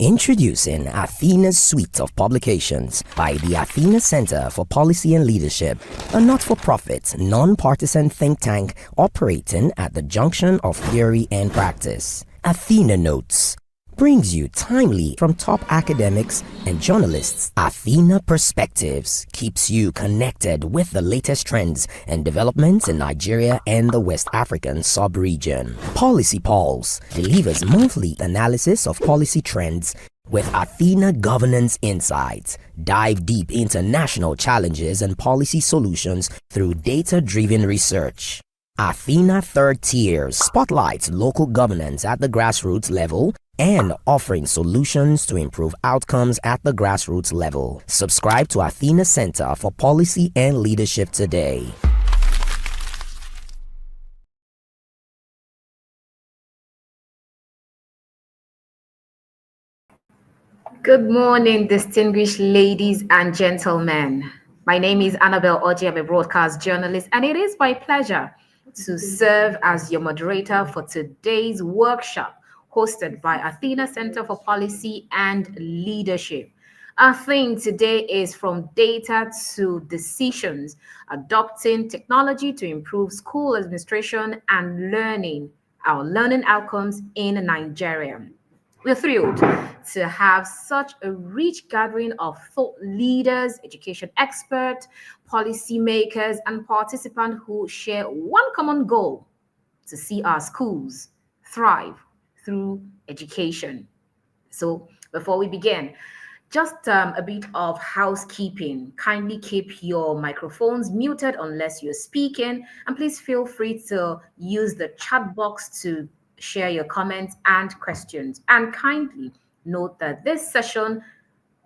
Introducing Athena's suite of publications by the Athena Centre for Policy and Leadership, a not-for-profit, non-partisan think tank operating at the junction of theory and practice. Athena Notes brings you timely from top academics and journalists. Athena Perspectives keeps you connected with the latest trends and developments in Nigeria and the West African sub-region. Policy Pulse delivers monthly analysis of policy trends with Athena Governance Insights. Dive deep into national challenges and policy solutions through data-driven research. Athena Third Tier spotlights local governance at the grassroots level and offering solutions to improve outcomes at the grassroots level. Subscribe to Athena Centre for Policy and Leadership today. Good morning, distinguished ladies and gentlemen. My name is Annabelle Oji. I'm a broadcast journalist, and it is my pleasure to serve as your moderator for today's workshop hosted by Athena Centre for Policy and Leadership. Our theme today is from data to decisions, adopting technology to improve school administration and learning, our learning outcomes in Nigeria. We're thrilled to have such a rich gathering of thought leaders, education experts, policymakers, and participants who share one common goal: to see our schools thrive through education. So before we begin, just a bit of housekeeping. Kindly keep your microphones muted unless you're speaking, and please feel free to use the chat box to share your comments and questions. And kindly note that this session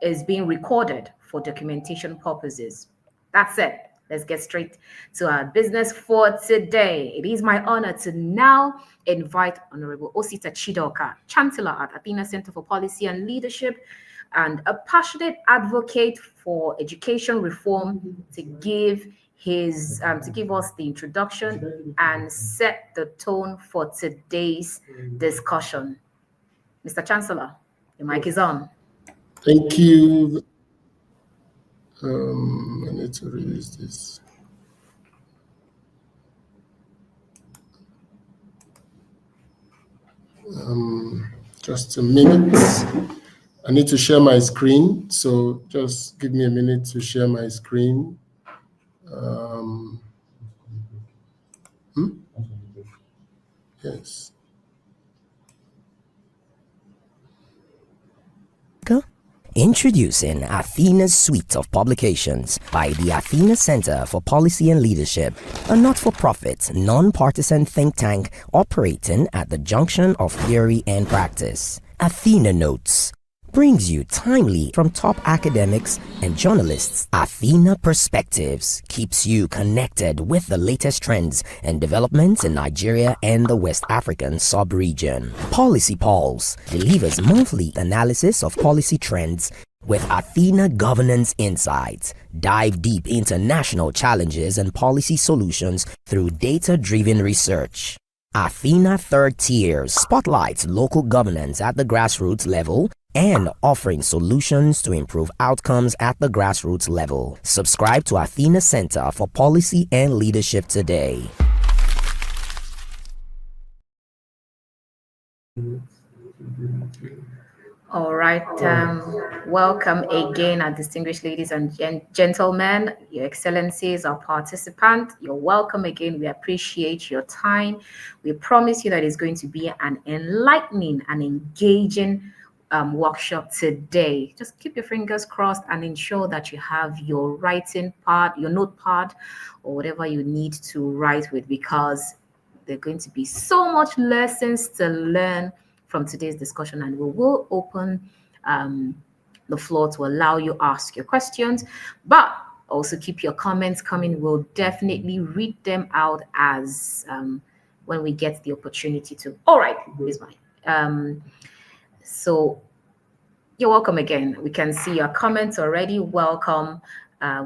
is being recorded for documentation purposes. That's it. Let's get straight to our business for today. It is my honor to now invite Honorable Osita Chidoka, Chancellor at Athena Centre for Policy and Leadership, and a passionate advocate for education reform, to give us the introduction and set the tone for today's discussion. Mr. Chancellor, the mic is on. Thank you. I need to release this. Just a minute. I need to share my screen, so just give me a minute to share my screen. Yes. Introducing Athena's suite of publications by the Athena Centre for Policy and Leadership, a not-for-profit, non-partisan think tank operating at the junction of theory and practice. Athena Notes brings you timely from top academics and journalists. Athena Perspectives keeps you connected with the latest trends and developments in Nigeria and the West African sub-region. Policy Pulse delivers monthly analysis of policy trends with Athena Governance Insights. Dive deep into national challenges and policy solutions through data-driven research. Athena Third Tier spotlights local governance at the grassroots level and offering solutions to improve outcomes at the grassroots level. Subscribe to Athena Centre for Policy and Leadership today. All right. Welcome again, our distinguished ladies and gentlemen, your excellencies, our participants. You're welcome again. We appreciate your time. We promise you that it's going to be an enlightening and engaging workshop today. Just keep your fingers crossed and ensure that you have your writing pad, your notepad, or whatever you need to write with, because there are going to be so much lessons to learn from today's discussion, and we will open the floor to allow you ask your questions, but also keep your comments coming. We'll definitely read them out as when we get the opportunity to. All right, here's mine. So you're welcome again. We can see your comments already. Welcome.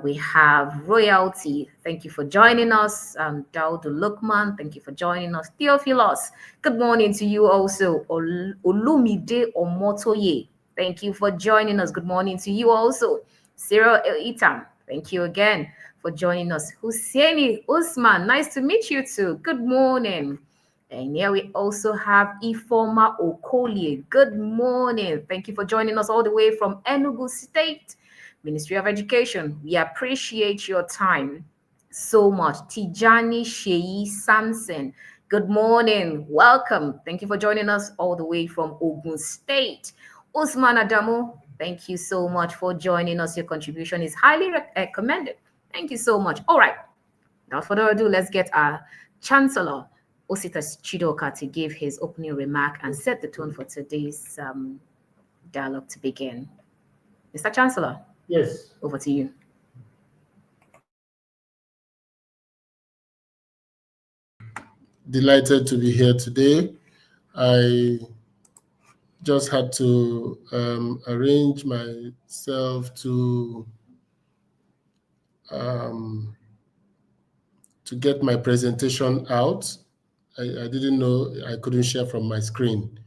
We have Royalty. Thank you for joining us. Daudu Lukman, thank you for joining us. Theophilos, good morning to you also. Olumide Omotoye, Thank you for joining us. Good morning to you also. Cyril Itam, thank you again for joining us. Husseini Usman, nice to meet you too. Good morning. And here we also have Ifoma Okolie. Good morning. Thank you for joining us all the way from Enugu State, Ministry of Education. We appreciate your time so much. Tijani Sheyi Samson. Good morning. Welcome. Thank you for joining us all the way from Ogun State. Usman Adamu, thank you so much for joining us. Your contribution is highly recommended. Thank you so much. All right. Without further ado, let's get our Chancellor, Ositas Chidoka, to give his opening remark and set the tone for today's dialogue to begin. Mr. Chancellor. Yes. Over to you. Delighted to be here today. I just had to arrange myself to get my presentation out. I didn't know I couldn't share from my screen.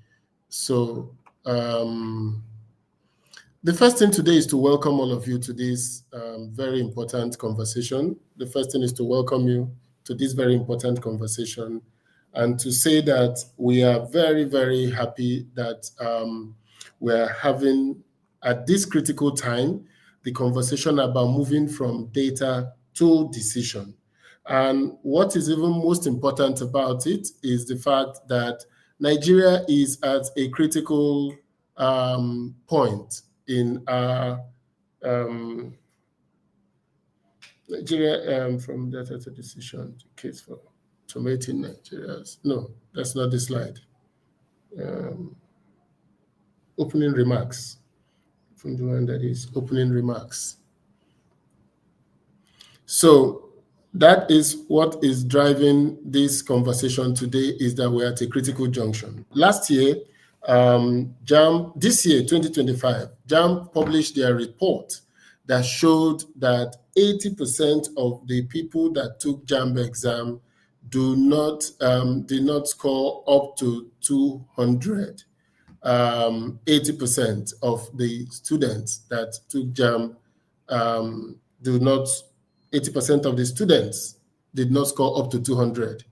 So the first thing today is to welcome all of you to this very important conversation. The first thing is to welcome you to this very important conversation and to say that we are very, very happy that we're having, at this critical time, the conversation about moving from data to decision. And what is even most important about it is the fact that Nigeria is at a critical point in our Nigeria from data to decision, case for automating Nigeria's. No, that's not the slide. Opening remarks. From the one that is opening remarks. So that is what is driving this conversation today, is that we're at a critical junction. Last year, this year, 2025, JAMB published their report that showed that 80% of the people that took JAMB exam did not score up to 200. 80% of the students that took JAMB 80% of the students did not score up to 200.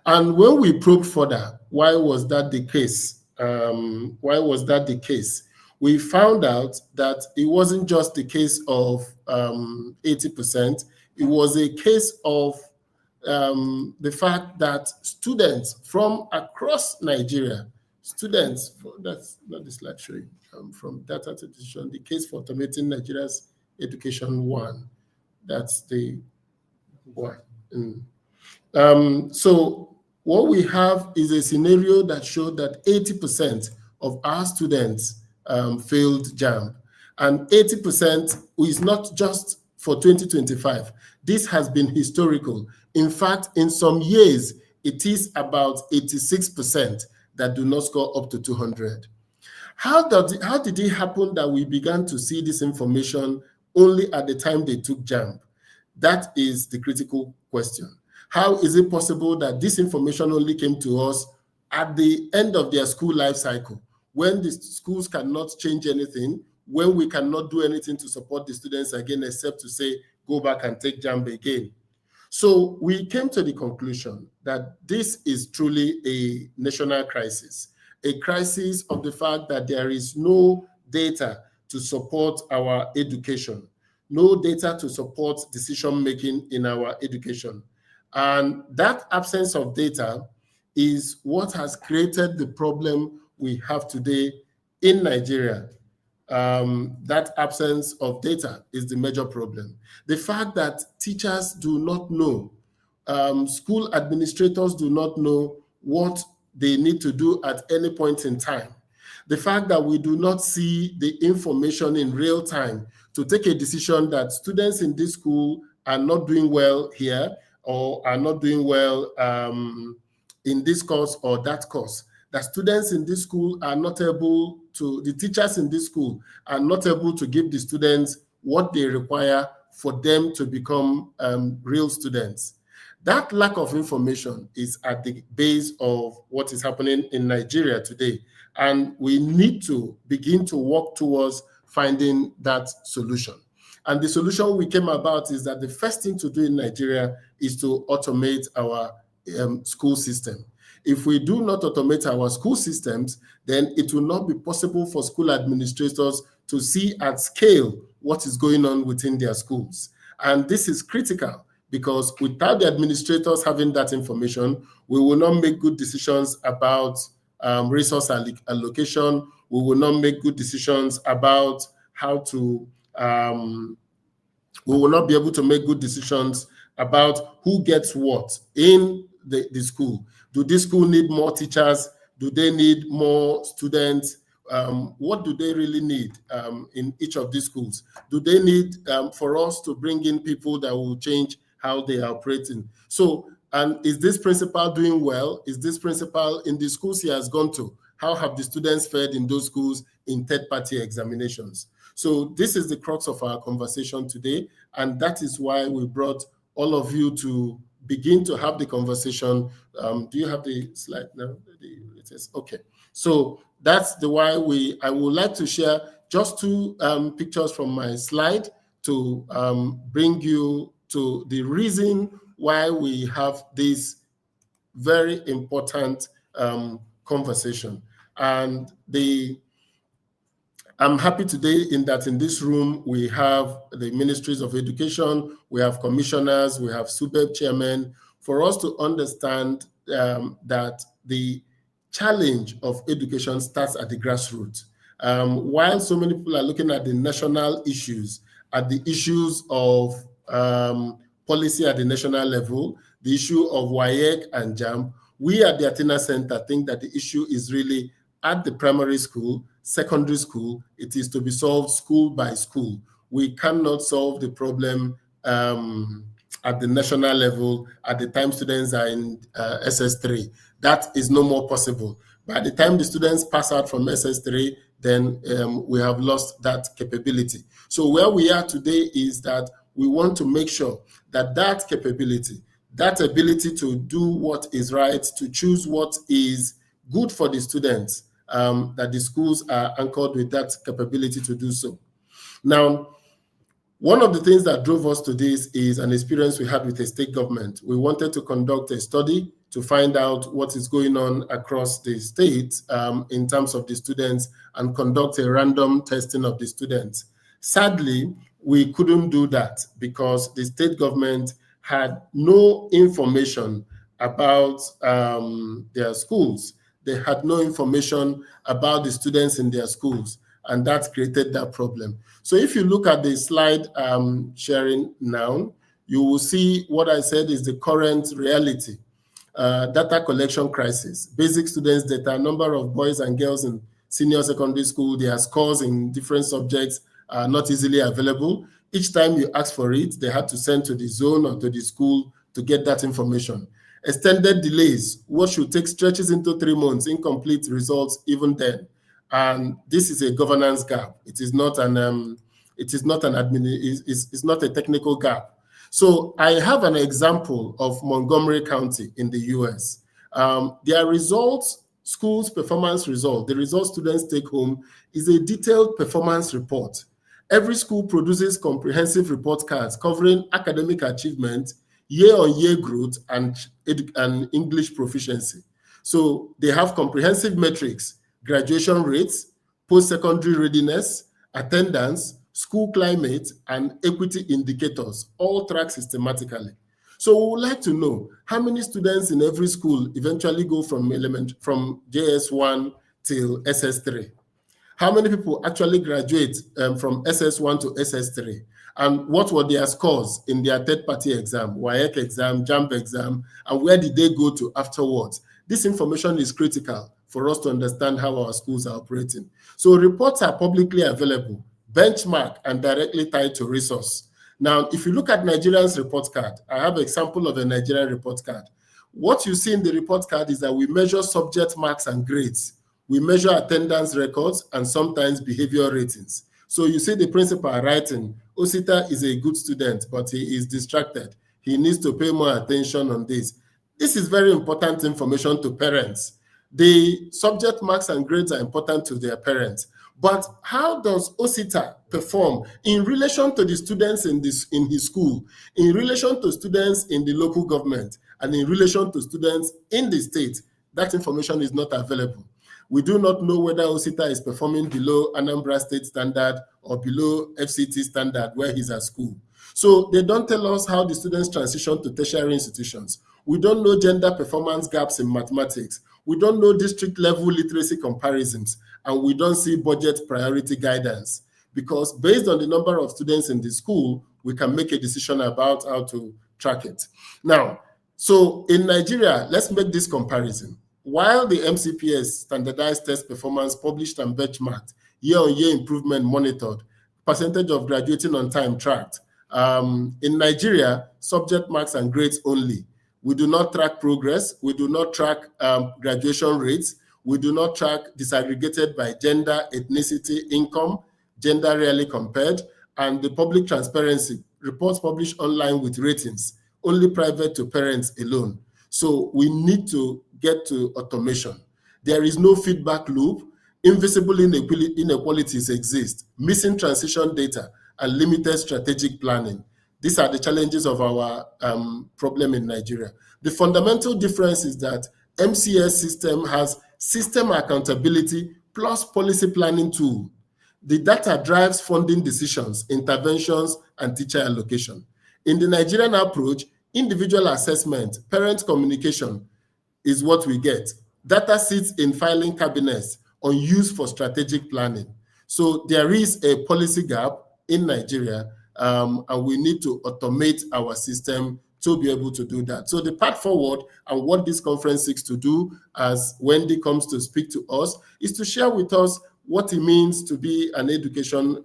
And when we probed further, why was that the case? We found out that it wasn't just the case of 80%. It was a case of the fact that students from across Nigeria, that's not the slide showing, from data to decision, the case for automating Nigeria's education 1. That's the one. So what we have is a scenario that showed that 80% of our students failed JAMB. And 80% is not just for 2025. This has been historical. In fact, in some years, it is about 86% that do not score up to 200. How did it happen that we began to see this information only at the time they took JAMB? That is the critical question. How is it possible that this information only came to us at the end of their school life cycle, when the schools cannot change anything, when we cannot do anything to support the students again, except to say, go back and take JAMB again? So we came to the conclusion that this is truly a national crisis, a crisis of the fact that there is no data to support our education, no data to support decision-making in our education. And that absence of data is what has created the problem we have today in Nigeria. That absence of data is the major problem. The fact that teachers do not know, school administrators do not know what they need to do at any point in time. The fact that we do not see the information in real time to take a decision that students in this school are not doing well here or are not doing well in this course or that course. That students in this school are not able to, the teachers in this school are not able to give the students what they require for them to become real students. That lack of information is at the base of what is happening in Nigeria today. And we need to begin to work towards finding that solution. And the solution we came about is that the first thing to do in Nigeria is to automate our school system. If we do not automate our school systems, then it will not be possible for school administrators to see at scale what is going on within their schools. And this is critical because without the administrators having that information, we will not make good decisions about resource allocation. We will not make good decisions about how to, we will not be able to make good decisions about who gets what in the school. Do this school need more teachers? Do they need more students? What do they really need in each of these schools? Do they need for us to bring in people that will change how they are operating? So, and is this principal doing well? Is this principal in the schools he has gone to? How have the students fared in those schools in third-party examinations? So this is the crux of our conversation today, and that is why we brought all of you to begin to have the conversation. Do you have the slide now? It is okay. So that's the why I would like to share just two pictures from my slide to bring you to the reason why we have this very important conversation. And I'm happy today in this room we have the Ministries of Education, we have commissioners, we have SUBEB chairmen, for us to understand that the challenge of education starts at the grassroots. While so many people are looking at the national issues, at the issues of policy at the national level, the issue of WAEC and JAMB, we at the Athena Centre think that the issue is really at the primary school, secondary school. It is to be solved school by school. We cannot solve the problem at the national level at the time students are in SS3. That is no more possible. By the time the students pass out from SS3, then we have lost that capability. So where we are today is that we want to make sure that that capability, that ability to do what is right, to choose what is good for the students, that the schools are anchored with that capability to do so. Now, one of the things that drove us to this is an experience we had with the state government. We wanted to conduct a study to find out what is going on across the state in terms of the students and conduct a random testing of the students. Sadly, we couldn't do that because the state government had no information about their schools. They had no information about the students in their schools, and that created that problem. So if you look at the slide I'm sharing now, you will see what I said is the current reality. Data collection crisis, basic students data, number of boys and girls in senior secondary school, their scores in different subjects are not easily available. Each time you ask for it, they had to send to the zone or to the school to get that information. Extended delays, what should take stretches into 3 months, incomplete results even then. And this is a governance gap. It is not it's not a technical gap. So I have an example of Montgomery County in the US. Their results, schools performance result, the results students take home is a detailed performance report. Every school produces comprehensive report cards covering academic achievement, year-on-year growth, and English proficiency. So they have comprehensive metrics, graduation rates, post-secondary readiness, attendance, school climate, and equity indicators, all tracked systematically. So we would like to know how many students in every school eventually go from JS1 till SS3. How many people actually graduate from SS1 to SS3? And what were their scores in their third-party exam, WAEC exam, JAMB exam, and where did they go to afterwards? This information is critical for us to understand how our schools are operating. So reports are publicly available, benchmark, and directly tied to resource. Now, if you look at Nigerian's report card, I have an example of a Nigerian report card. What you see in the report card is that we measure subject marks and grades. We measure attendance records and sometimes behavior ratings. So you see the principal writing, Osita is a good student, but he is distracted. He needs to pay more attention on this. This is very important information to parents. The subject marks and grades are important to their parents. But how does OSITA perform in relation to the students in his school, in relation to students in the local government, and in relation to students in the state? That information is not available. We do not know whether OSITA is performing below Anambra State standard or below FCT standard where he's at school. So they don't tell us how the students transition to tertiary institutions. We don't know gender performance gaps in mathematics. We don't know district level literacy comparisons, and we don't see budget priority guidance, because based on the number of students in the school, we can make a decision about how to track it. Now, so in Nigeria, let's make this comparison. While the MCPS standardized test performance published and benchmarked, year-on-year improvement monitored, percentage of graduating on time tracked, in Nigeria, subject marks and grades only. We do not track progress. We do not track graduation rates. We do not track disaggregated by gender, ethnicity, income, gender rarely compared, and the public transparency, reports published online with ratings, only private to parents alone. So we need to get to automation. There is no feedback loop. Invisible inequalities exist, missing transition data, and limited strategic planning. These are the challenges of our problem in Nigeria. The fundamental difference is that MCS system has system accountability plus policy planning tool. The data drives funding decisions, interventions, and teacher allocation. In the Nigerian approach, individual assessment, parent communication is what we get. Data sits in filing cabinets unused for strategic planning. So there is a policy gap in Nigeria, and we need to automate our system to be able to do that. So the path forward and what this conference seeks to do, as Wendy comes to speak to us, is to share with us what it means to be an education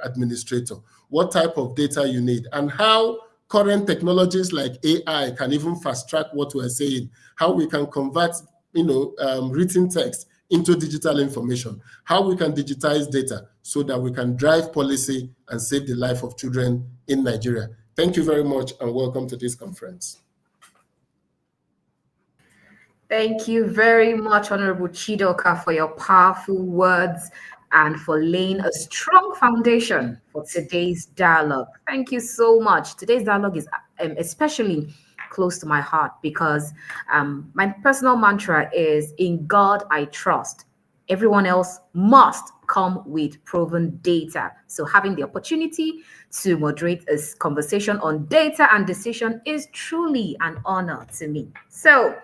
administrator, what type of data you need, and how current technologies like AI can even fast track what we're saying, how we can convert written text into digital information, how we can digitize data so that we can drive policy and save the life of children in Nigeria. Thank you very much and welcome to this conference. Thank you very much, Honorable Chidoka, for your powerful words and for laying a strong foundation for today's dialogue. Thank you so much. Today's dialogue is especially close to my heart because my personal mantra is, in God I trust. Everyone else must come with proven data. So having the opportunity to moderate a conversation on data and decision is truly an honor to me. So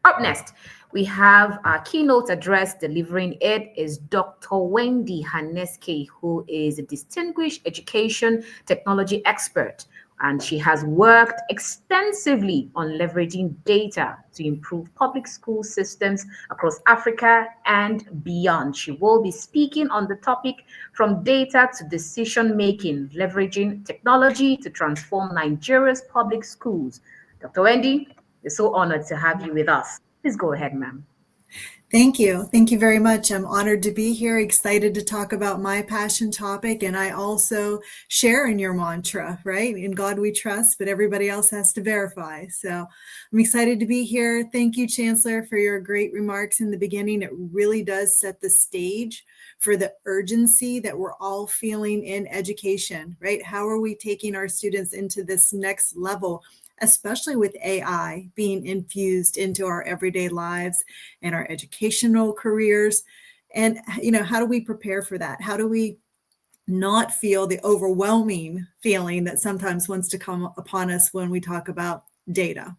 up next, we have our keynote address. Delivering it is Dr. Wendy Hanasky, who is a distinguished education technology expert, and she has worked extensively on leveraging data to improve public school systems across Africa and beyond. She will be speaking on the topic From Data to Decision Making, Leveraging Technology to Transform Nigeria's Public Schools. Dr. Wendy, we're so honored to have you with us. Please go ahead, ma'am. Thank you. Thank you very much. I'm honored to be here, excited to talk about my passion topic. And I also share in your mantra, right? In God we trust, but everybody else has to verify. So I'm excited to be here. Thank you, Chancellor, for your great remarks in the beginning. It really does set the stage for the urgency that we're all feeling in education, right? How are we taking our students into this next level, especially with AI being infused into our everyday lives and our educational careers? And, how do we prepare for that? How do we not feel the overwhelming feeling that sometimes wants to come upon us when we talk about data?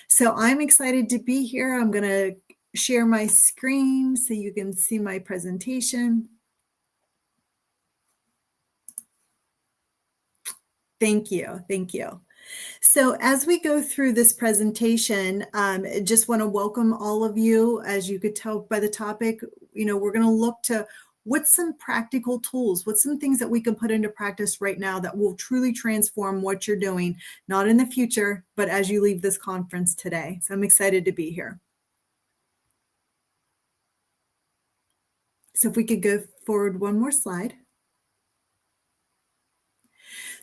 So I'm excited to be here. I'm going to share my screen so you can see my presentation. Thank you. Thank you. So as we go through this presentation, just want to welcome all of you. As you could tell by the topic, we're going to look to what's some practical tools, what's some things that we can put into practice right now that will truly transform what you're doing, not in the future, but as you leave this conference today. So I'm excited to be here. So if we could go forward one more slide.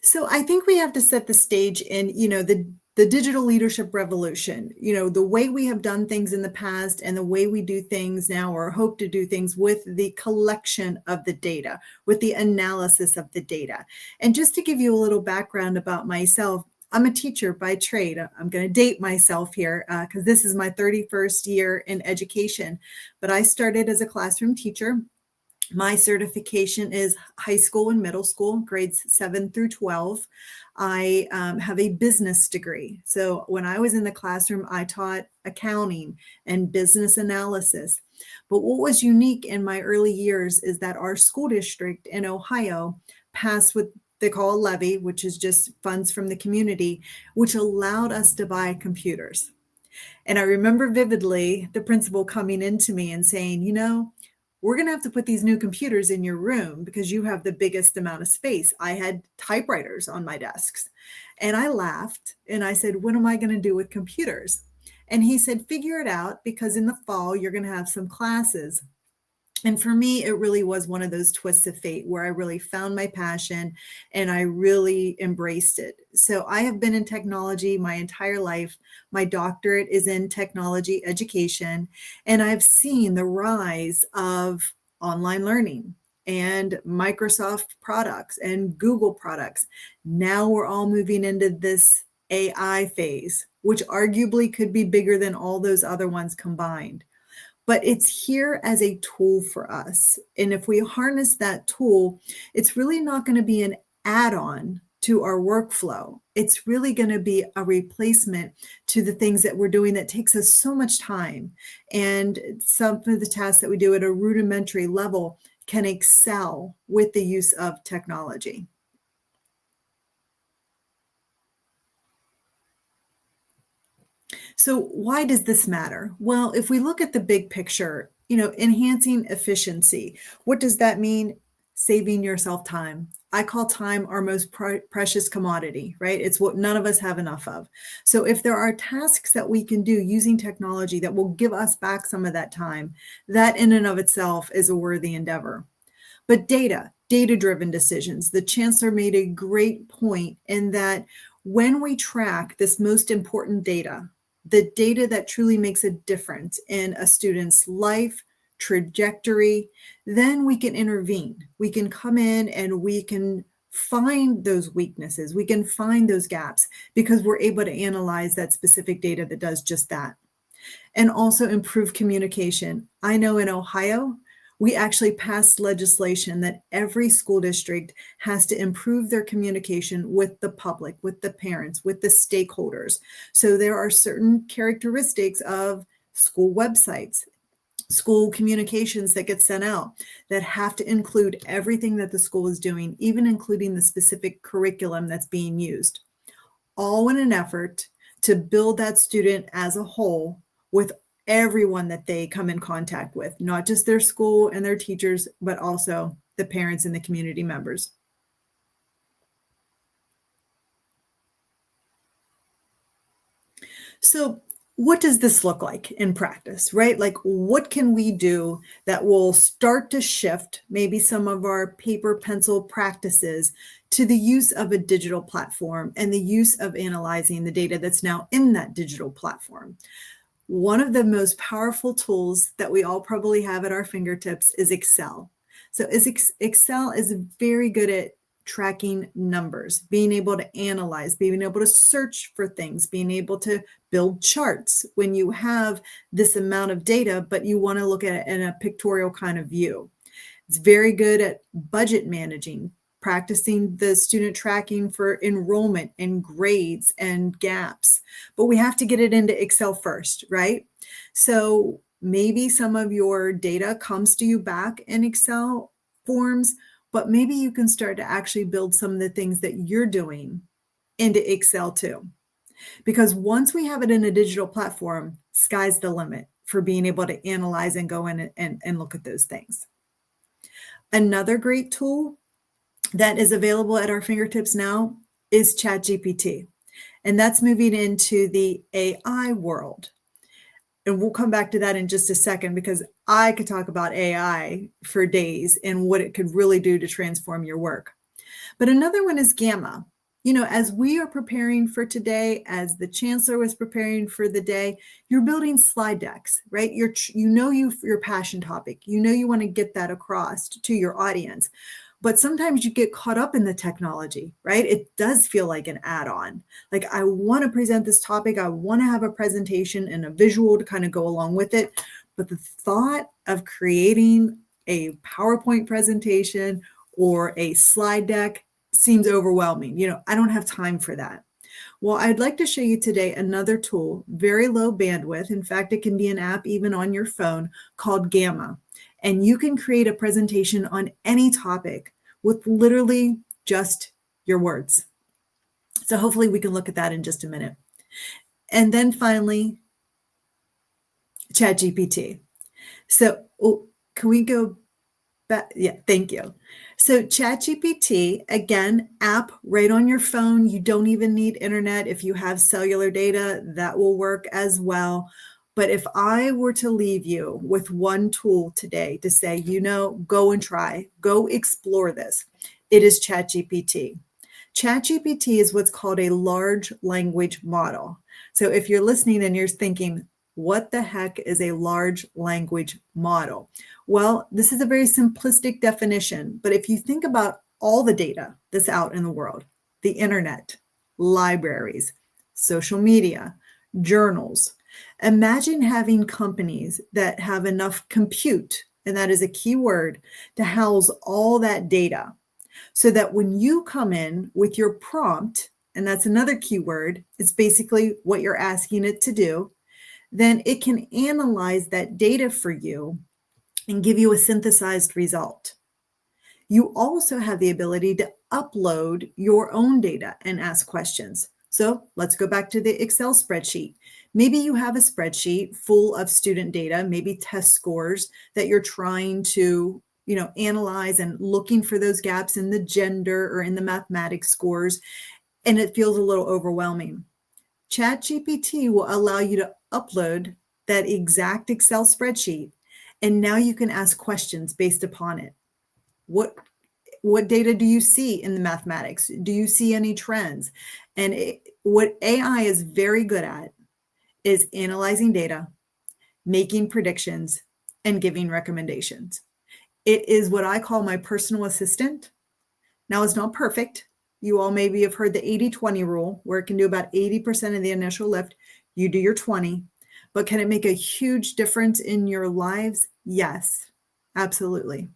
So I think we have to set the stage in, the the digital leadership revolution, the way we have done things in the past and the way we do things now, or hope to do things, with the collection of the data, with the analysis of the data. And just to give you a little background about myself, I'm a teacher by trade. I'm going to date myself here because this is my 31st year in education. But I started as a classroom teacher. My certification is high school and middle school, grades 7 through 12. I have a business degree. So when I was in the classroom, I taught accounting and business analysis. But what was unique in my early years is that our school district in Ohio passed what they call a levy, which is just funds from the community, which allowed us to buy computers. And I remember vividly the principal coming into me and saying, we're going to have to put these new computers in your room because you have the biggest amount of space. I had typewriters on my desks. And I laughed and I said, what am I going to do with computers? And he said, figure it out, because in the fall, you're going to have some classes. And for me, it really was one of those twists of fate where I really found my passion and I really embraced it. So I have been in technology my entire life. My doctorate is in technology education, and I've seen the rise of online learning and Microsoft products and Google products. Now we're all moving into this AI phase, which arguably could be bigger than all those other ones combined. But it's here as a tool for us. And if we harness that tool, it's really not going to be an add-on to our workflow. It's really going to be a replacement to the things that we're doing that takes us so much time. And some of the tasks that we do at a rudimentary level can excel with the use of technology. So why does this matter? Well, if we look at the big picture, enhancing efficiency, what does that mean? Saving yourself time. I call time our most precious commodity, right? It's what none of us have enough of. So if there are tasks that we can do using technology that will give us back some of that time, that in and of itself is a worthy endeavor. But data-driven decisions. The chancellor made a great point in that when we track this most important data, the data that truly makes a difference in a student's life, trajectory, then we can intervene. We can come in and we can find those weaknesses. We can find those gaps because we're able to analyze that specific data that does just that. And also improve communication. I know in Ohio, we actually passed legislation that every school district has to improve their communication with the public, with the parents, with the stakeholders. So there are certain characteristics of school websites, school communications that get sent out that have to include everything that the school is doing, even including the specific curriculum that's being used, all in an effort to build that student as a whole with everyone that they come in contact with, not just their school and their teachers, but also the parents and the community members. So what does this look like in practice, right? Like, what can we do that will start to shift maybe some of our paper pencil practices to the use of a digital platform and the use of analyzing the data that's now in that digital platform? One of the most powerful tools that we all probably have at our fingertips is Excel. So Excel is very good at tracking numbers, being able to analyze, being able to search for things, being able to build charts when you have this amount of data, but you want to look at it in a pictorial kind of view. It's very good at budget managing, practicing the student tracking for enrollment and grades and gaps. But we have to get it into Excel first, right? So maybe some of your data comes to you back in Excel forms, but maybe you can start to actually build some of the things that you're doing into Excel too. Because once we have it in a digital platform, sky's the limit for being able to analyze and go in and look at those things. Another great tool that is available at our fingertips now is ChatGPT. And that's moving into the AI world. And we'll come back to that in just a second, because I could talk about AI for days and what it could really do to transform your work. But another one is Gamma. As we are preparing for today, as the chancellor was preparing for the day, you're building slide decks, right? Your passion topic. You want to get that across to your audience. But sometimes you get caught up in the technology, right? It does feel like an add-on. Like, I want to present this topic. I want to have a presentation and a visual to kind of go along with it. But the thought of creating a PowerPoint presentation or a slide deck seems overwhelming. I don't have time for that. Well, I'd like to show you today another tool, very low bandwidth. In fact, it can be an app even on your phone, called Gamma. And you can create a presentation on any topic with literally just your words. So hopefully we can look at that in just a minute. And then finally, ChatGPT. So can we go back? Yeah, thank you. So ChatGPT, again, app right on your phone. You don't even need internet. If you have cellular data, that will work as well. But if I were to leave you with one tool today to say, go and try, go explore this, it is ChatGPT. ChatGPT is what's called a large language model. So if you're listening and you're thinking, what the heck is a large language model? Well, this is a very simplistic definition, but if you think about all the data that's out in the world, the internet, libraries, social media, journals, imagine having companies that have enough compute, and that is a key word, to house all that data so that when you come in with your prompt, and that's another key word, it's basically what you're asking it to do, then it can analyze that data for you and give you a synthesized result. You also have the ability to upload your own data and ask questions. So let's go back to the Excel spreadsheet. Maybe you have a spreadsheet full of student data, maybe test scores that you're trying to analyze and looking for those gaps in the gender or in the mathematics scores, and it feels a little overwhelming. ChatGPT will allow you to upload that exact Excel spreadsheet, and now you can ask questions based upon it. What data do you see in the mathematics? Do you see any trends? And what AI is very good at is analyzing data, making predictions, and giving recommendations. It is what I call my personal assistant. Now, it's not perfect. You all maybe have heard the 80-20 rule, where it can do about 80% of the initial lift. You do your 20. But can it make a huge difference in your lives? Yes, absolutely.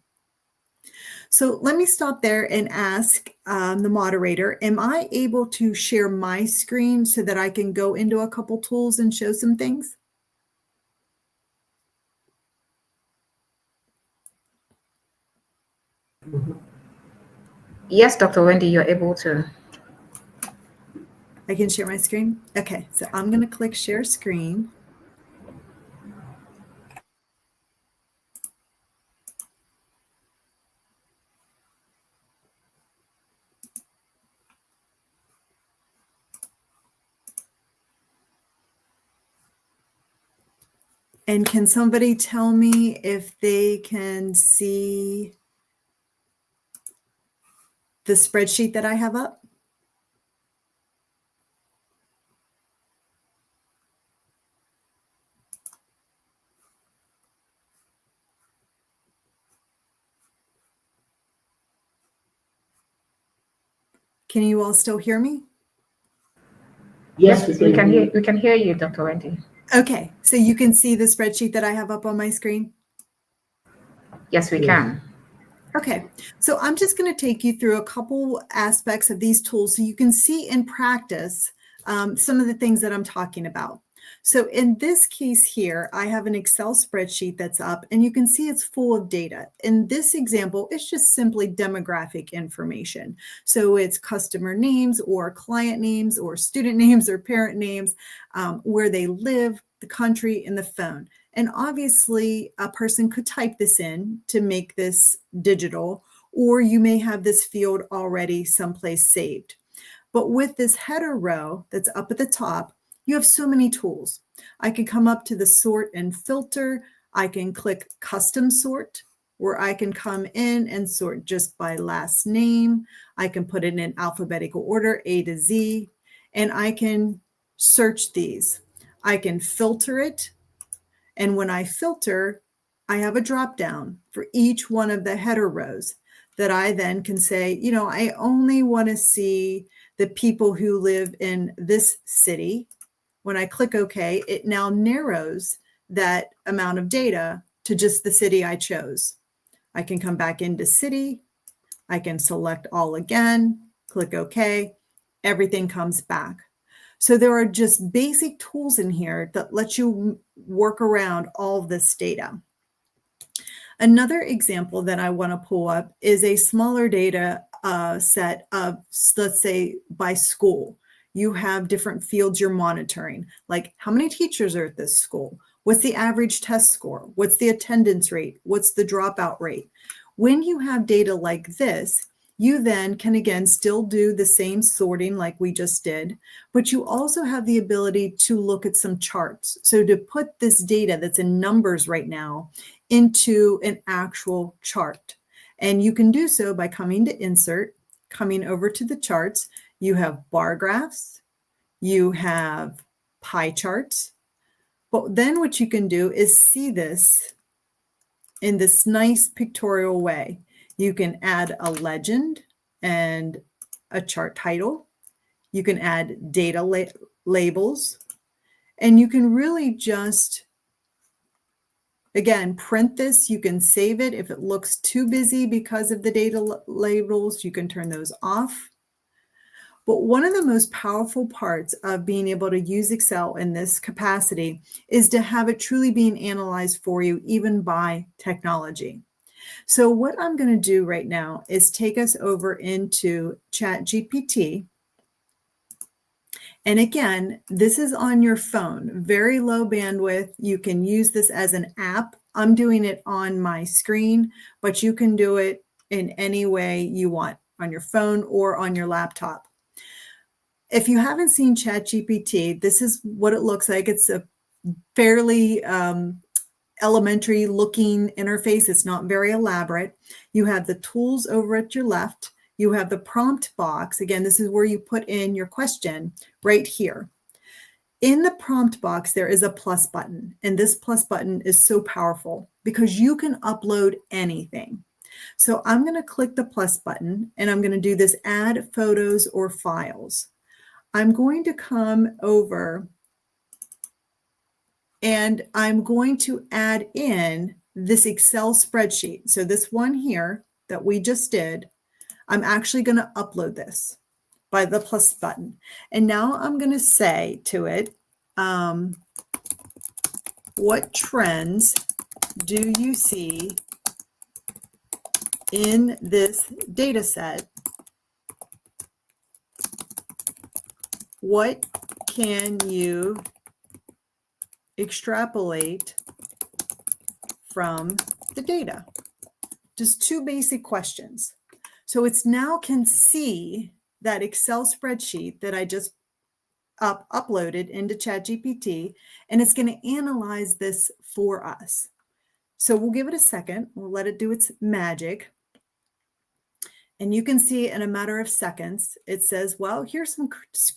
So let me stop there and ask the moderator, am I able to share my screen so that I can go into a couple tools and show some things? Yes, Dr. Wendy, you're able to. I can share my screen? Okay, so I'm going to click share screen. And can somebody tell me if they can see the spreadsheet that I have up? Can you all still hear me? Yes, we can hear you, Dr. Wendy. Okay, so you can see the spreadsheet that I have up on my screen? Yes, we can. Okay, so I'm just going to take you through a couple aspects of these tools so you can see in practice some of the things that I'm talking about. So in this case here, I have an Excel spreadsheet that's up, and you can see it's full of data. In this example, it's just simply demographic information. So it's customer names or client names or student names or parent names, where they live, the country, and the phone. And obviously, a person could type this in to make this digital, or you may have this field already someplace saved. But with this header row that's up at the top, you have so many tools. I can come up to the sort and filter. I can click custom sort. where I can come in and sort just by last name. I can put it in alphabetical order, A to Z, and I can search these. I can filter it. And when I filter, I have a drop down for each one of the header rows that I then can say, you know, I only want to see the people who live in this city. When I click OK, it now narrows that amount of data to just the city I chose. I can come back into city. I can select all again, click OK. Everything comes back. So there are just basic tools in here that let you work around all of this data. Another example that I want to pull up is a smaller data set of, let's say, by school. You have different fields you're monitoring, like how many teachers are at this school? What's the average test score? What's the attendance rate? What's the dropout rate? When you have data like this, you then can again still do the same sorting like we just did, but you also have the ability to look at some charts. So to put this data that's in numbers right now into an actual chart. And you can do so by coming to insert, coming over to the charts. You have bar graphs, you have pie charts, but then what you can do is see this in this nice pictorial way. You can add a legend and a chart title. You can add data labels, and you can really just, again, print this. You can save it. If it looks too busy because of the data labels, you can turn those off. But one of the most powerful parts of being able to use Excel in this capacity is to have it truly being analyzed for you, even by technology. So what I'm going to do right now is take us over into ChatGPT. And again, this is on your phone, very low bandwidth. You can use this as an app. I'm doing it on my screen, but you can do it in any way you want, on your phone or on your laptop. If you haven't seen ChatGPT, this is what it looks like. It's a fairly elementary looking interface. It's not very elaborate. You have the tools over at your left. You have the prompt box. Again, this is where you put in your question right here. In the prompt box, there is a plus button, and this plus button is so powerful because you can upload anything. So I'm going to click the plus button, and I'm going to do this add photos or files. I'm going to come over and I'm going to add in this Excel spreadsheet. So this one here that we just did, I'm actually going to upload this by the plus button. And now I'm going to say to it, what trends do you see in this data set? What can you extrapolate from the data? Just two basic questions. So it's now can see that Excel spreadsheet that I just uploaded into ChatGPT, and it's going to analyze this for us. So we'll give it a second. We'll let it do its magic. And you can see in a matter of seconds, it says, well, here's some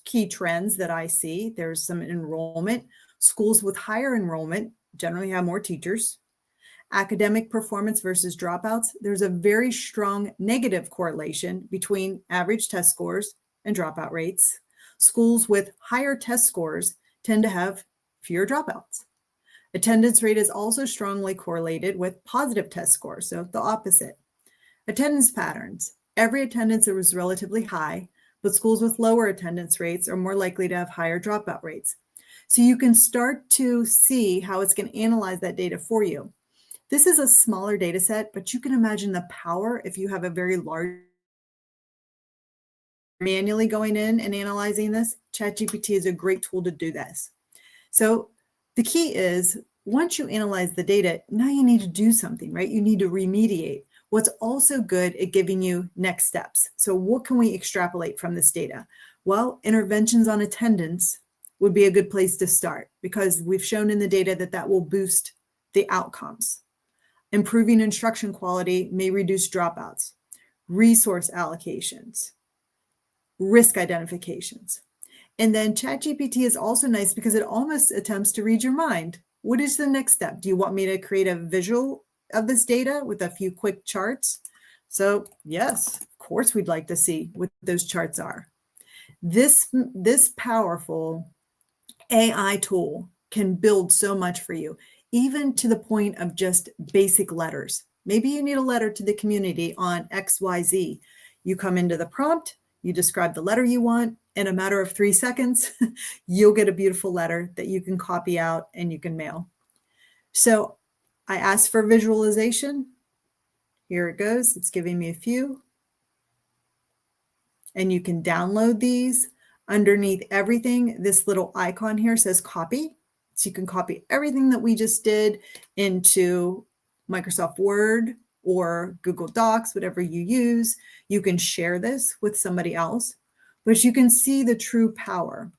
key trends that I see. There's some enrollment. Schools with higher enrollment generally have more teachers. Academic performance versus dropouts. There's a very strong negative correlation between average test scores and dropout rates. Schools with higher test scores tend to have fewer dropouts. Attendance rate is also strongly correlated with positive test scores, so the opposite. Attendance patterns. Every attendance was relatively high, but schools with lower attendance rates are more likely to have higher dropout rates. So you can start to see how it's going to analyze that data for you. This is a smaller data set, but you can imagine the power if you have a very large manually going in and analyzing this. ChatGPT is a great tool to do this. So the key is once you analyze the data, now you need to do something, right? You need to remediate. What's also good at giving you next steps. So what can we extrapolate from this data? Well, interventions on attendance would be a good place to start because we've shown in the data that that will boost the outcomes. Improving instruction quality may reduce dropouts. Resource allocations. Risk identifications. And then ChatGPT is also nice because it almost attempts to read your mind. What is the next step? Do you want me to create a visual of this data with a few quick charts? So yes, of course, we'd like to see what those charts are. This powerful AI tool can build so much for you, even to the point of just basic letters. Maybe you need a letter to the community on XYZ. You come into the prompt, you describe the letter you want. In a matter of 3 seconds, you'll get a beautiful letter that you can copy out and you can mail. So I asked for visualization. Here it goes. It's giving me a few. And you can download these. Underneath everything, this little icon here says copy. So you can copy everything that we just did into Microsoft Word or Google Docs, whatever you use. You can share this with somebody else, but you can see the true power.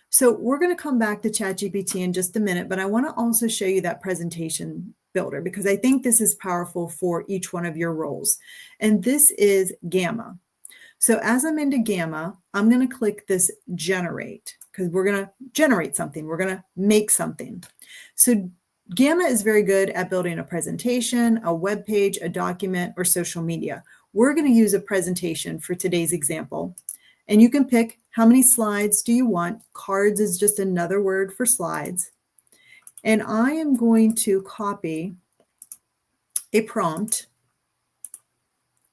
So we're going to come back to ChatGPT in just a minute, but I want to also show you that presentation builder because I think this is powerful for each one of your roles. And this is Gamma. So as I'm into Gamma, I'm going to click this generate because we're going to generate something. We're going to make something. So Gamma is very good at building a presentation, a web page, a document, or social media. We're going to use a presentation for today's example. And you can pick how many slides do you want. Cards is just another word for slides. And I am going to copy a prompt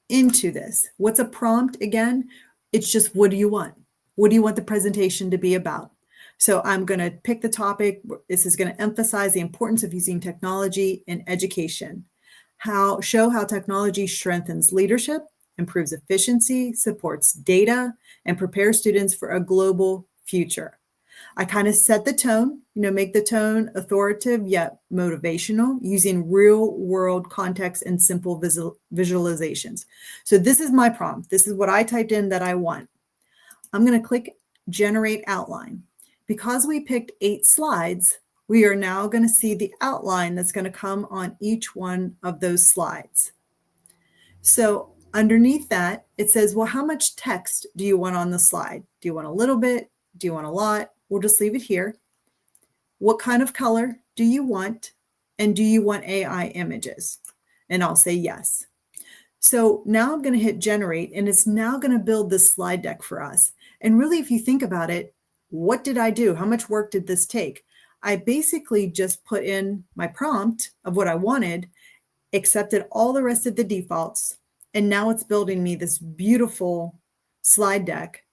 into this. What's a prompt again? It's just, what do you want? What do you want the presentation to be about? So I'm going to pick the topic. This is going to emphasize the importance of using technology in education. Show how technology strengthens leadership, improves efficiency, supports data, and prepares students for a global future. I kind of set the tone, make the tone authoritative yet motivational using real world context and simple visualizations. So this is my prompt. This is what I typed in that I want. I'm going to click generate outline. Because we picked 8 slides, we are now going to see the outline that's going to come on each one of those slides. So underneath that, it says, well, how much text do you want on the slide? Do you want a little bit? Do you want a lot? We'll just leave it here. What kind of color do you want? And do you want AI images? And I'll say yes. So now I'm going to hit generate, and it's now going to build this slide deck for us. And really, if you think about it, what did I do? How much work did this take? I basically just put in my prompt of what I wanted, accepted all the rest of the defaults, and now it's building me this beautiful slide deck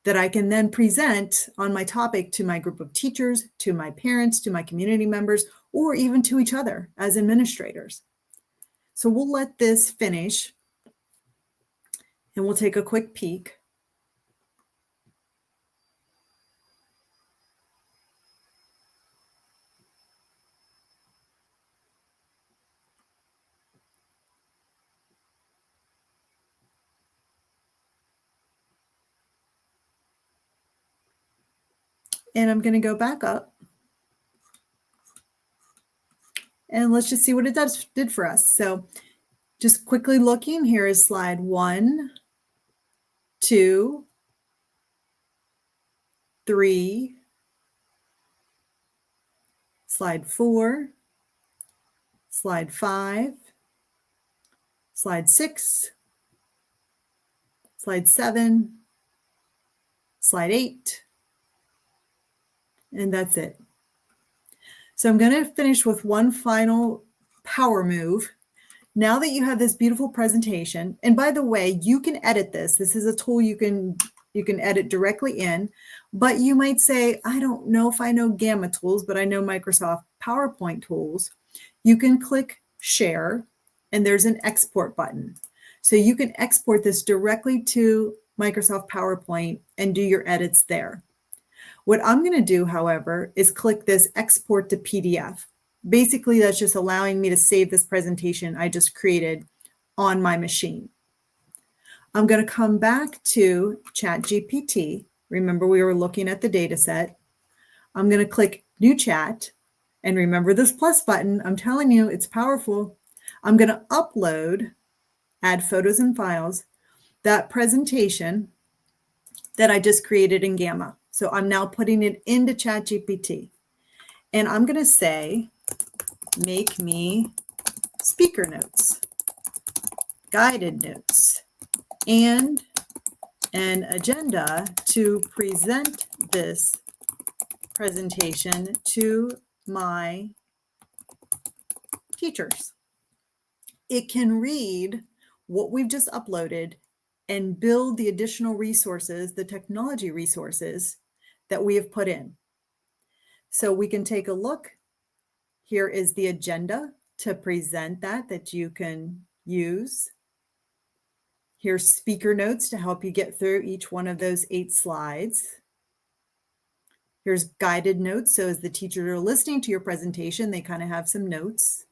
that I can then present on my topic to my group of teachers, to my parents, to my community members, or even to each other as administrators. So we'll let this finish and we'll take a quick peek. And I'm going to go back up. And let's just see what it did for us. So just quickly looking, here is slide 1, 2, 3, slide 4, slide 5, slide 6, slide 7, slide 8, and that's it. So I'm going to finish with one final power move. Now that you have this beautiful presentation, and by the way, you can edit this. This is a tool you can edit directly in, but you might say, I don't know if I know Gamma tools, but I know Microsoft PowerPoint tools. You can click share, and there's an export button. So you can export this directly to Microsoft PowerPoint and do your edits there. What I'm going to do, however, is click this export to PDF. Basically, that's just allowing me to save this presentation I just created on my machine. I'm going to come back to ChatGPT. Remember, we were looking at the data set. I'm going to click New Chat, And remember this plus button. I'm telling you, it's powerful. I'm going to upload, add photos and files, that presentation that I just created in Gamma. So I'm now putting it into ChatGPT. And I'm going to say, make me speaker notes, guided notes, and an agenda to present this presentation to my teachers. It can read what we've just uploaded and build the additional resources, the technology resources that we have put in. So we can take a look. Here is the agenda to present that you can use. Here's speaker notes to help you get through each one of those 8 slides. Here's guided notes. So as the teachers are listening to your presentation, they kind of have some notes.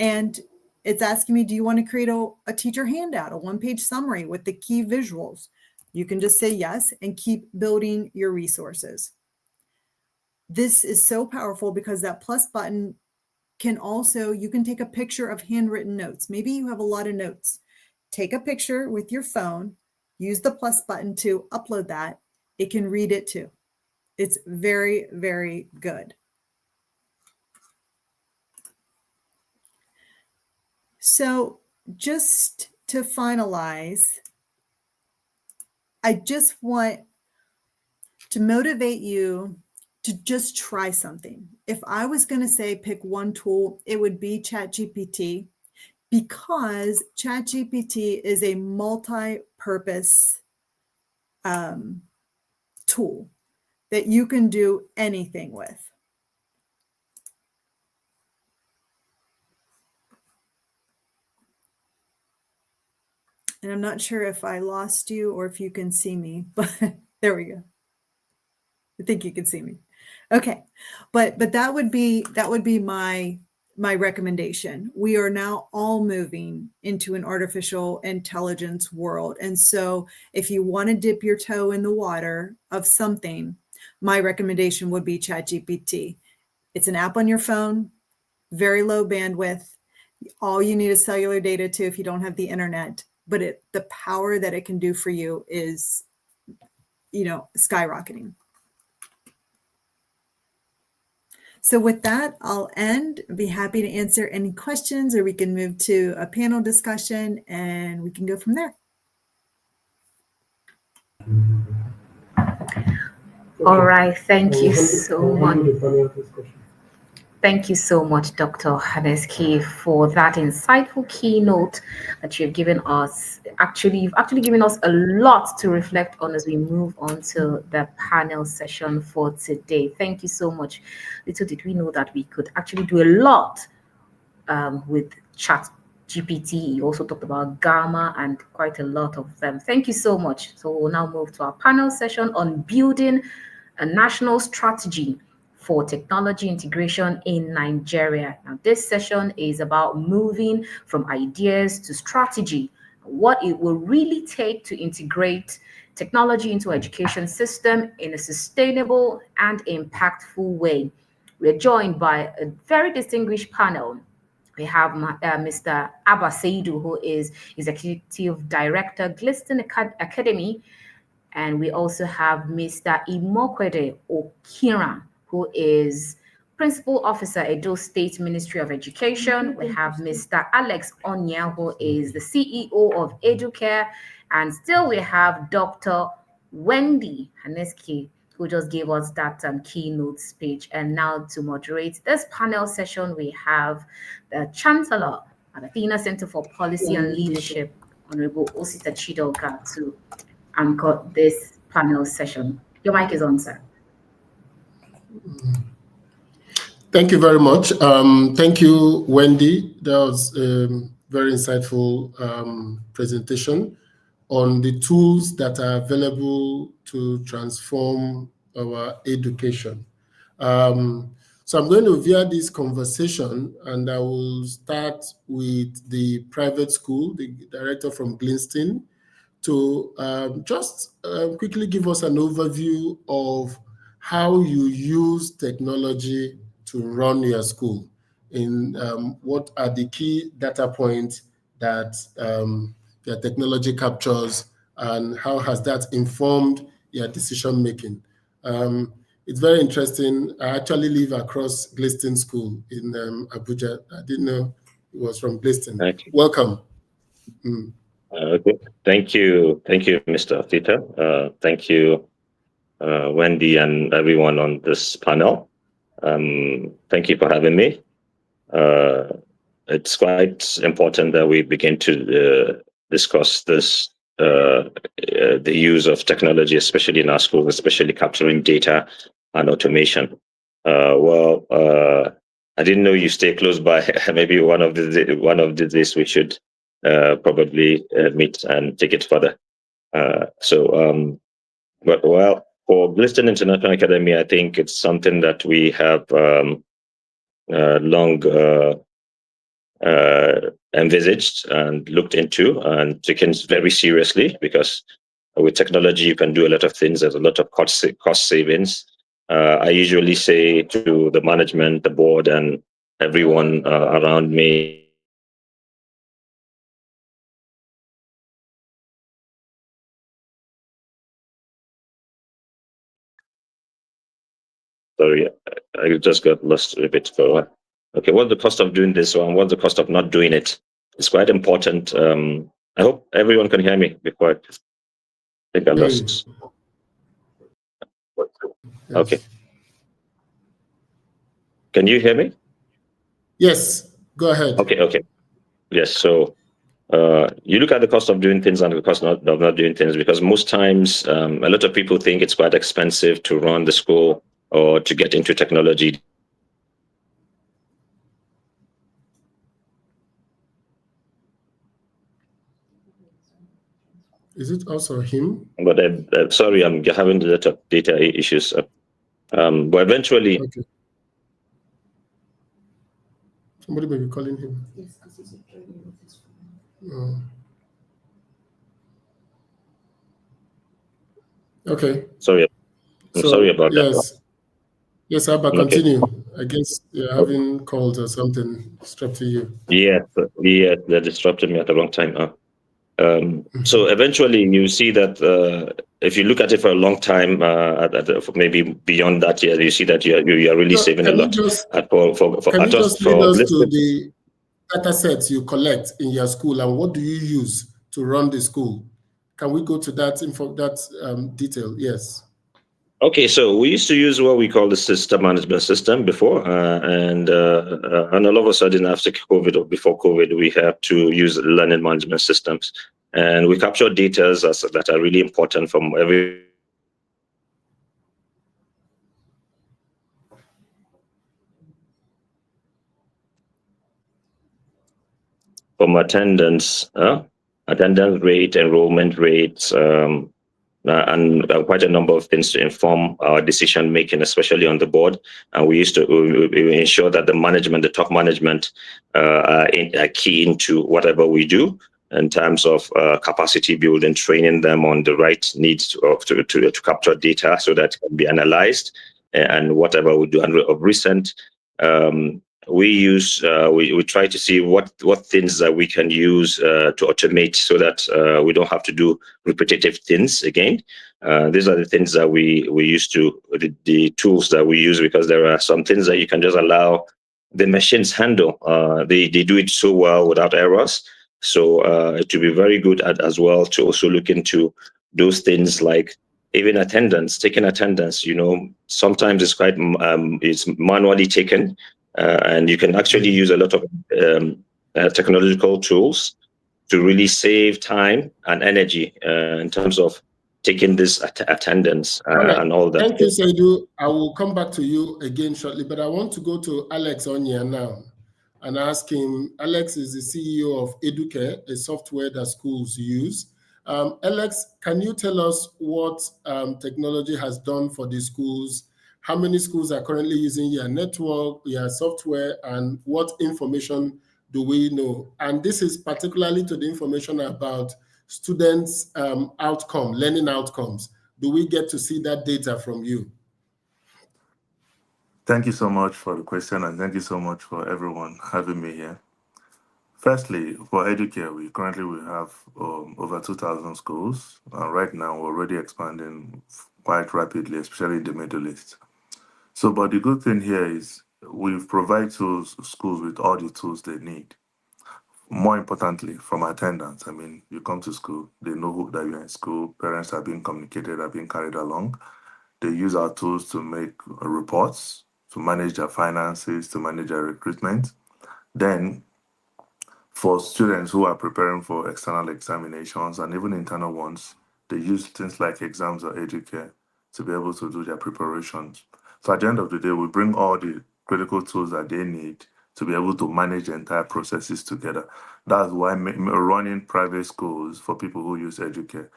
And it's asking me, do you want to create a teacher handout, a 1-page summary with the key visuals? You can just say yes and keep building your resources. This is so powerful because that plus button can also, you can take a picture of handwritten notes. Maybe you have a lot of notes. Take a picture with your phone, use the plus button to upload that. It can read it too. It's very, very good. So just to finalize, I just want to motivate you to just try something. If I was going to say pick one tool, it would be ChatGPT, because ChatGPT is a multi-purpose tool that you can do anything with. And I'm not sure if I lost you or if you can see me, but there we go. I think you can see me. Okay, but that would be my recommendation. We are now all moving into an artificial intelligence world. And so if you want to dip your toe in the water of something, my recommendation would be ChatGPT. It's an app on your phone, very low bandwidth. All you need is cellular data too if you don't have the internet. But the power that it can do for you is, skyrocketing. So with that, I'll end. Be happy to answer any questions, or we can move to a panel discussion and we can go from there. All right, thank you so much. Thank you so much, Dr. Hanasky, for that insightful keynote that you've given us. You've actually given us a lot to reflect on as we move on to the panel session for today. Thank you so much. Little did we know that we could actually do a lot with ChatGPT. You also talked about Gamma and quite a lot of them. Thank you so much. So we'll now move to our panel session on building a national strategy for technology integration in Nigeria. Now, this session is about moving from ideas to strategy, what it will really take to integrate technology into education system in a sustainable and impactful way. We're joined by a very distinguished panel. We have Mr. Abba Seidu, who is Executive Director, Gliston Academy, and we also have Mr. Imokwede Okiran, who is Principal Officer, Edo State Ministry of Education. We have Mr. Alex Onya, who is the CEO of EduCare. And still we have Dr. Wendy Hanasky, who just gave us that keynote speech. And now to moderate this panel session, we have the Chancellor at Athena Centre for Policy and Leadership, Honorable Osita Chidoka, to anchor this panel session. Your mic is on, sir. Thank you very much. Thank you, Wendy. That was a very insightful presentation on the tools that are available to transform our education. So I'm going to veer this conversation, and I will start with the private school, the director from Gliston, to just quickly give us an overview of how you use technology to run your school? In what are the key data points that your technology captures, and how has that informed your decision making? It's very interesting. I actually live across Gliston School in Abuja. I didn't know it was from Gliston. Welcome. Okay. Thank you, Mr. Theta. Thank you, Wendy, and everyone on this panel. Thank you for having me. It's quite important that we begin to discuss this, the use of technology, especially in our schools, especially capturing data and automation. I didn't know you stay close by. Maybe one of the days we should probably meet and take it further. For Gliston International Academy, I think it's something that we have long envisaged and looked into and taken very seriously, because with technology you can do a lot of things. There's a lot of cost savings. I usually say to the management, the board, and everyone around me, sorry, I just got lost a bit for a while. Okay, what's the cost of doing this one? What's the cost of not doing it? It's quite important. I hope everyone can hear me before I think I lost. Yes. Okay. Can you hear me? Yes, go ahead. Okay. Yes, so you look at the cost of doing things and the cost of not doing things, because most times a lot of people think it's quite expensive to run the school or to get into technology. Is it also him? But sorry, I'm having a lot of data issues. But eventually, okay. Somebody may be calling him. Yes, because he's joining with his phone. Okay. Sorry, I'm sorry about that. Yes, Abba, continue. Okay. I guess you're having calls or something disrupting you. Yeah, that disrupted me at the wrong time. So eventually you see that if you look at it for a long time, maybe beyond that year, you see that you are really saving a lot. Can you just lead us to the data sets you collect in your school, and what do you use to run the school? Can we go to that detail? Yes. Okay, so we used to use what we call the system management system before, and all of a sudden after COVID or before COVID, we have to use learning management systems, and we capture data that are really important from attendance rate, enrollment rates, and quite a number of things to inform our decision making, especially on the board. And we used to ensure that the top management are key into whatever we do in terms of capacity building, training them on the right needs to capture data so that it can be analyzed, and whatever we do. And of recent, we try to see what things that we can use to automate so that we don't have to do repetitive things again. These are the things that we used to, the tools that we use, because there are some things that you can just allow the machines handle. They do it so well without errors. So it will be very good as well to also look into those things, like even attendance, taking attendance. Sometimes it's quite it's manually taken. And you can actually use a lot of technological tools to really save time and energy in terms of taking this attendance and all that. Thank you, Saidu. I will come back to you again shortly, but I want to go to Alex Onya now and ask him. Alex is the CEO of Educare, a software that schools use. Alex, can you tell us what technology has done for the schools? How many schools are currently using your network, your software, and what information do we know? And this is particularly to the information about students' learning outcomes. Do we get to see that data from you? Thank you so much for the question, and thank you so much for everyone having me here. Firstly, for Educare, we currently have over 2,000 schools. Right now, we're already expanding quite rapidly, especially in the Middle East. So, but the good thing here is we provide schools with all the tools they need. More importantly, from attendance. I mean, you come to school, they know that you're in school, parents are being communicated, are being carried along. They use our tools to make reports, to manage their finances, to manage their recruitment. Then, for students who are preparing for external examinations and even internal ones, they use things like exams or Educare to be able to do their preparations. So at the end of the day, we bring all the critical tools that they need to be able to manage the entire processes together. That's why running private schools for people who use Educare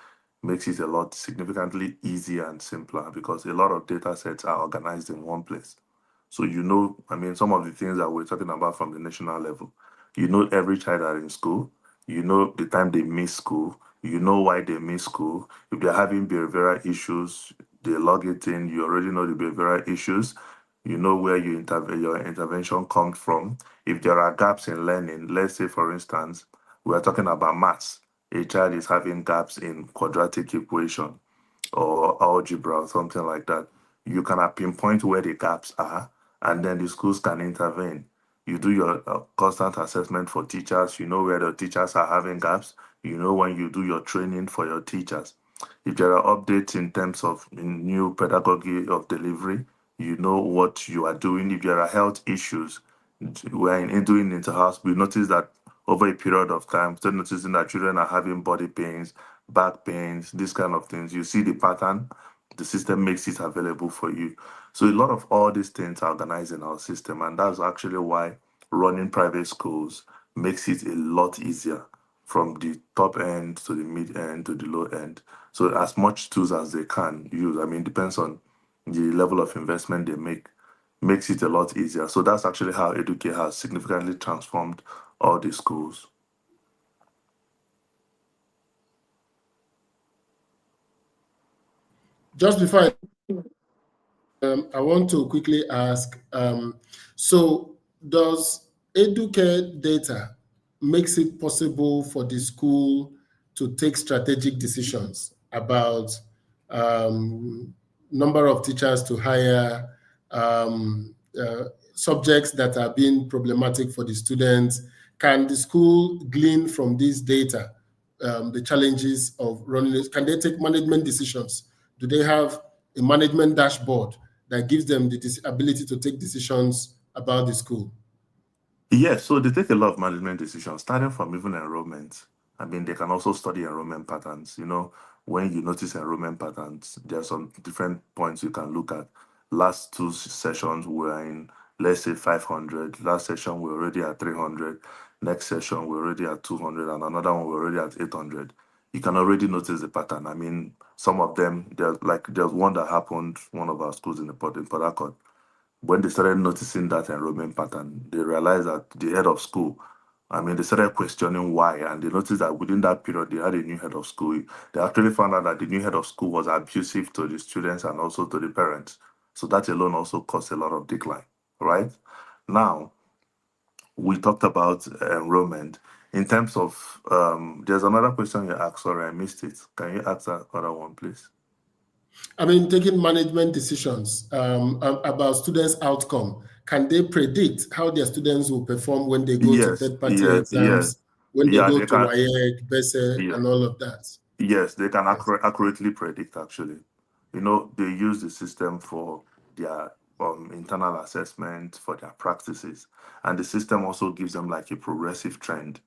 makes it a lot significantly easier and simpler because a lot of data sets are organized in one place. So I mean, some of the things that we're talking about from the national level, every child that are in school, the time they miss school, why they miss school. If they're having behavioral issues, they log it in, you already know the behavioral issues, where your intervention comes from. If there are gaps in learning, let's say, for instance, we're talking about maths. A child is having gaps in quadratic equation or algebra or something like that. You can pinpoint where the gaps are, and then the schools can intervene. You do your constant assessment for teachers. You know where the teachers are having gaps. You know when you do your training for your teachers. If there are updates in terms of new pedagogy of delivery, you know what you are doing. If there are health issues, we're doing inter-house, we notice that over a period of time, still noticing that children are having body pains, back pains, these kind of things. You see the pattern, the system makes it available for you. So a lot of all these things are organized in our system, and that's actually why running private schools makes it a lot easier from the top end to the mid end to the low end. So as much tools as they can use, I mean, depends on the level of investment they make, makes it a lot easier. So that's actually how Educare has significantly transformed all the schools. Just before I want to quickly ask, so does Educare data makes it possible for the school to take strategic decisions about number of teachers to hire, subjects that are being problematic for the students? Can the school glean from this data the challenges of running it? Can they take management decisions? Do they have a management dashboard that gives them the ability to take decisions about the school? Yes, so they take a lot of management decisions, starting from even enrollment. I mean, they can also study enrollment patterns. When you notice enrollment patterns, there are some different points you can look at. Last two sessions were in, let's say, 500. Last session, we're already at 300. Next session, we're already at 200. And another one, we're already at 800. You can already notice the pattern. I mean, some of them, there's one that happened, one of our schools in Port Harcourt. When they started noticing that enrollment pattern, they realized that the head of school, I mean, they started questioning why, and they noticed that within that period, they had a new head of school. They actually found out that the new head of school was abusive to the students and also to the parents. So that alone also caused a lot of decline, right? Now, we talked about enrollment. In terms of, there's another question you asked, sorry, I missed it. Can you ask that other one, please? I mean, taking management decisions about students' outcome. Can they predict how their students will perform when they go to third-party exams, when they go to WAEC, BESE, and all of that? Yes, they can accurately predict, actually. They use the system for their internal assessment, for their practices. And the system also gives them like a progressive trend.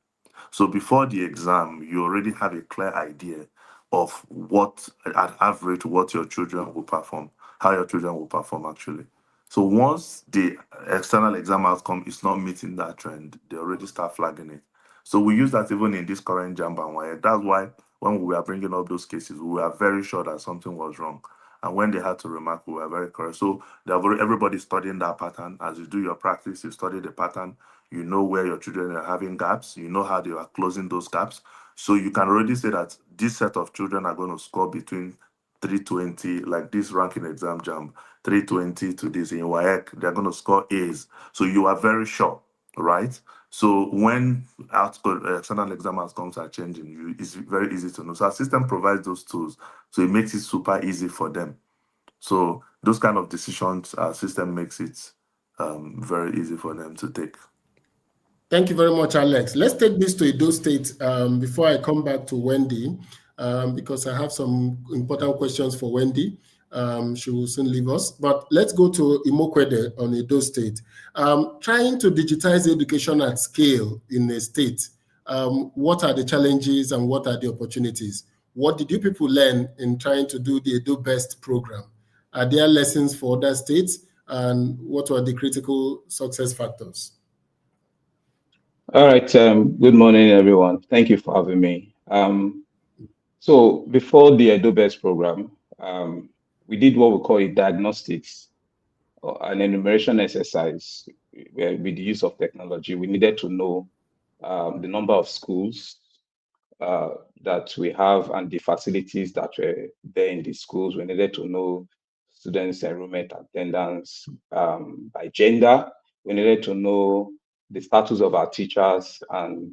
So before the exam, you already have a clear idea of what, at average, what your children will perform, how your children will perform, actually. So once the external exam outcome is not meeting that trend, they already start flagging it. So we use that even in this current JAMB and WAEC. That's why when we were bringing up those cases, we were very sure that something was wrong. And when they had to remark, we were very correct. So everybody's studying that pattern. As you do your practice, you study the pattern. You know where your children are having gaps. You know how they are closing those gaps. So you can already say that this set of children are going to score between 320, like this ranking exam JAMB. 320 to this. In WAEC, they're going to score A's. So you are very sure, right? So when external exam outcomes are changing, it's very easy to know. So our system provides those tools. So it makes it super easy for them. So those kind of decisions, our system makes it very easy for them to take. Thank you very much, Alex. Let's take this to Edo State before I come back to Wendy, because I have some important questions for Wendy. She will soon leave us, but let's go to Imokwede on Edo State. Trying to digitize education at scale in a state, what are the challenges and what are the opportunities? What did you people learn in trying to do the Edo Best program? Are there lessons for other states, and what were the critical success factors? All right. Good morning, everyone. Thank you for having me. So before the Edo Best program, we did what we call a diagnostics or an enumeration exercise where, with the use of technology, we needed to know the number of schools that we have and the facilities that were there in the schools. We needed to know students' enrollment attendance by gender. We needed to know the status of our teachers, and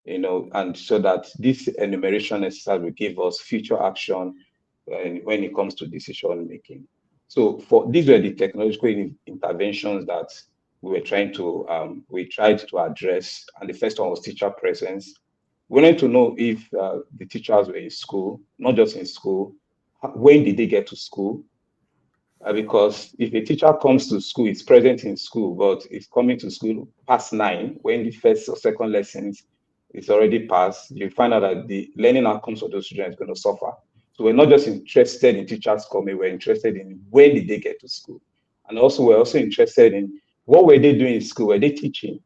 and so that this enumeration exercise will give us future action when it comes to decision making. So these were the technological interventions that we tried to address, and the first one was teacher presence. We wanted to know if the teachers were in school, not just in school. When did they get to school? Because if a teacher comes to school, it's present in school, but it's coming to school past 9, when the first or second lessons is already passed, you find out that the learning outcomes of those children is going to suffer. So we're not just interested in teachers coming, we're interested in when did they get to school. And also, we're also interested in what were they doing in school, were they teaching?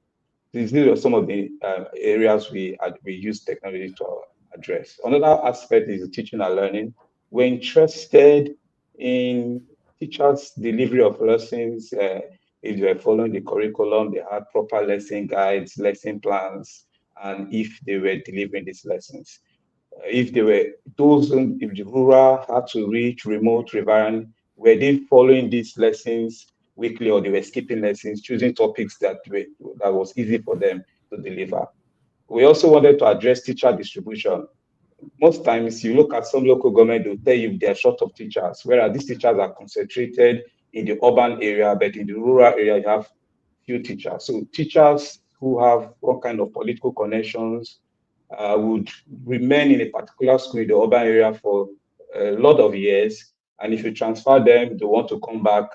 These are some of the areas we use technology to address. Another aspect is teaching and learning. We're interested in teachers' delivery of lessons. If they were following the curriculum, they had proper lesson guides, lesson plans, and if they were delivering these lessons. If they were if the rural had to reach remote, riverine, were they following these lessons weekly, or they were skipping lessons, choosing topics that was easy for them to deliver? We also wanted to address teacher distribution. Most times you look at some local government, they'll tell you they're short of teachers, whereas these teachers are concentrated in the urban area, but in the rural area, you have few teachers. So teachers who have all kind of political connections would remain in a particular school in the urban area for a lot of years. And if you transfer them, they want to come back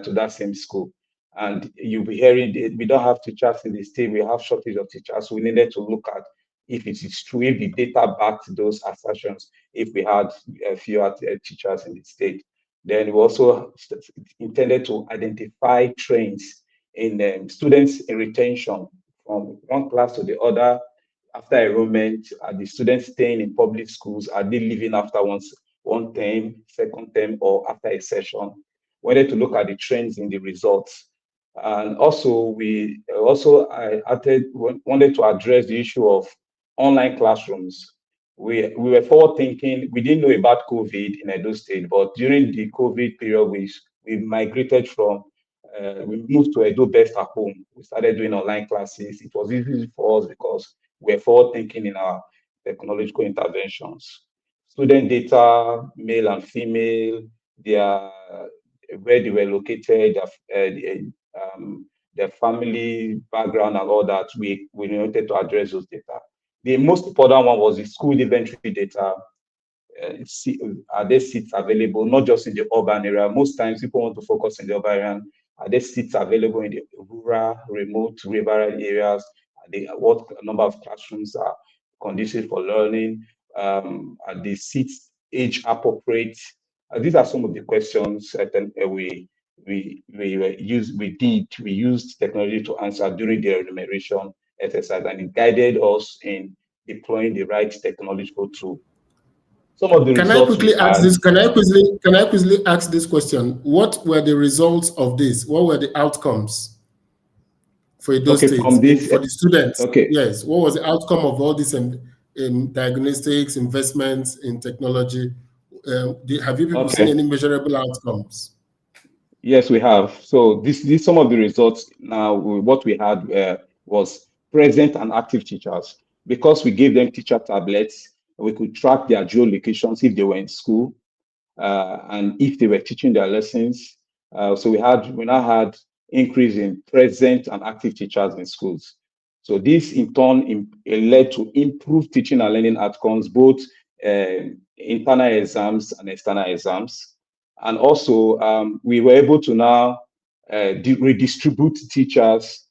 to that same school. And you'll be hearing, we don't have teachers in the state, we have shortage of teachers. So we needed to look at if it is true, if the data backed those assertions, if we had fewer teachers in the state. Then we also intended to identify trends in students in retention from one class to the other. After enrollment, are the students staying in public schools? Are they leaving after one term, second term, or after a session? We wanted to look at the trends in the results. And also, we wanted to address the issue of online classrooms. We were forward thinking. We didn't know about COVID in Edo State, but during the COVID period, we migrated from, we moved to Edo Best at home. We started doing online classes. It was easy for us because we're forward thinking in our technological interventions. Student data, male and female, where they were located, their family background and all that, we wanted to address those data. The most important one was the school inventory data. Are there seats available, not just in the urban area? Most times people want to focus in the urban area. Are there seats available in the rural, remote, rural areas? What number of classrooms are conducive for learning? Are the seats age appropriate? These are some of the questions that we used technology to answer during the enumeration exercise, and it guided us in deploying the right technological tool. Some of the Can I quickly ask this question? What were the results of this? What were the outcomes for those states for the students? Okay. Yes. What was the outcome of all this in diagnostics, investments in technology? Have you people seen any measurable outcomes? Yes, we have. So this some of the results now. What we had was present and active teachers. Because we gave them teacher tablets, we could track their geolocations if they were in school and if they were teaching their lessons. So we now had increase in present and active teachers in schools. So this in turn led to improved teaching and learning outcomes, both internal exams and external exams. And also, we were able to now redistribute teachers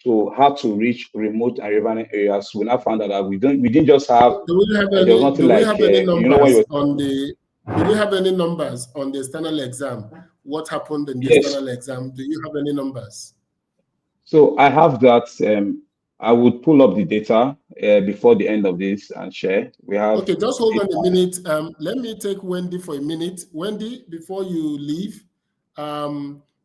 to how to reach remote and urban areas. We now found out that we didn't just have Do we have there was nothing do we like have any you know when numbers you on the do we have any numbers on the external exam? What happened in the yes. external exam? Do you have any numbers? So I have that. I would pull up the data before the end of this and share. We have. Okay, just hold on a minute. Let me take Wendy for a minute. Wendy, before you leave,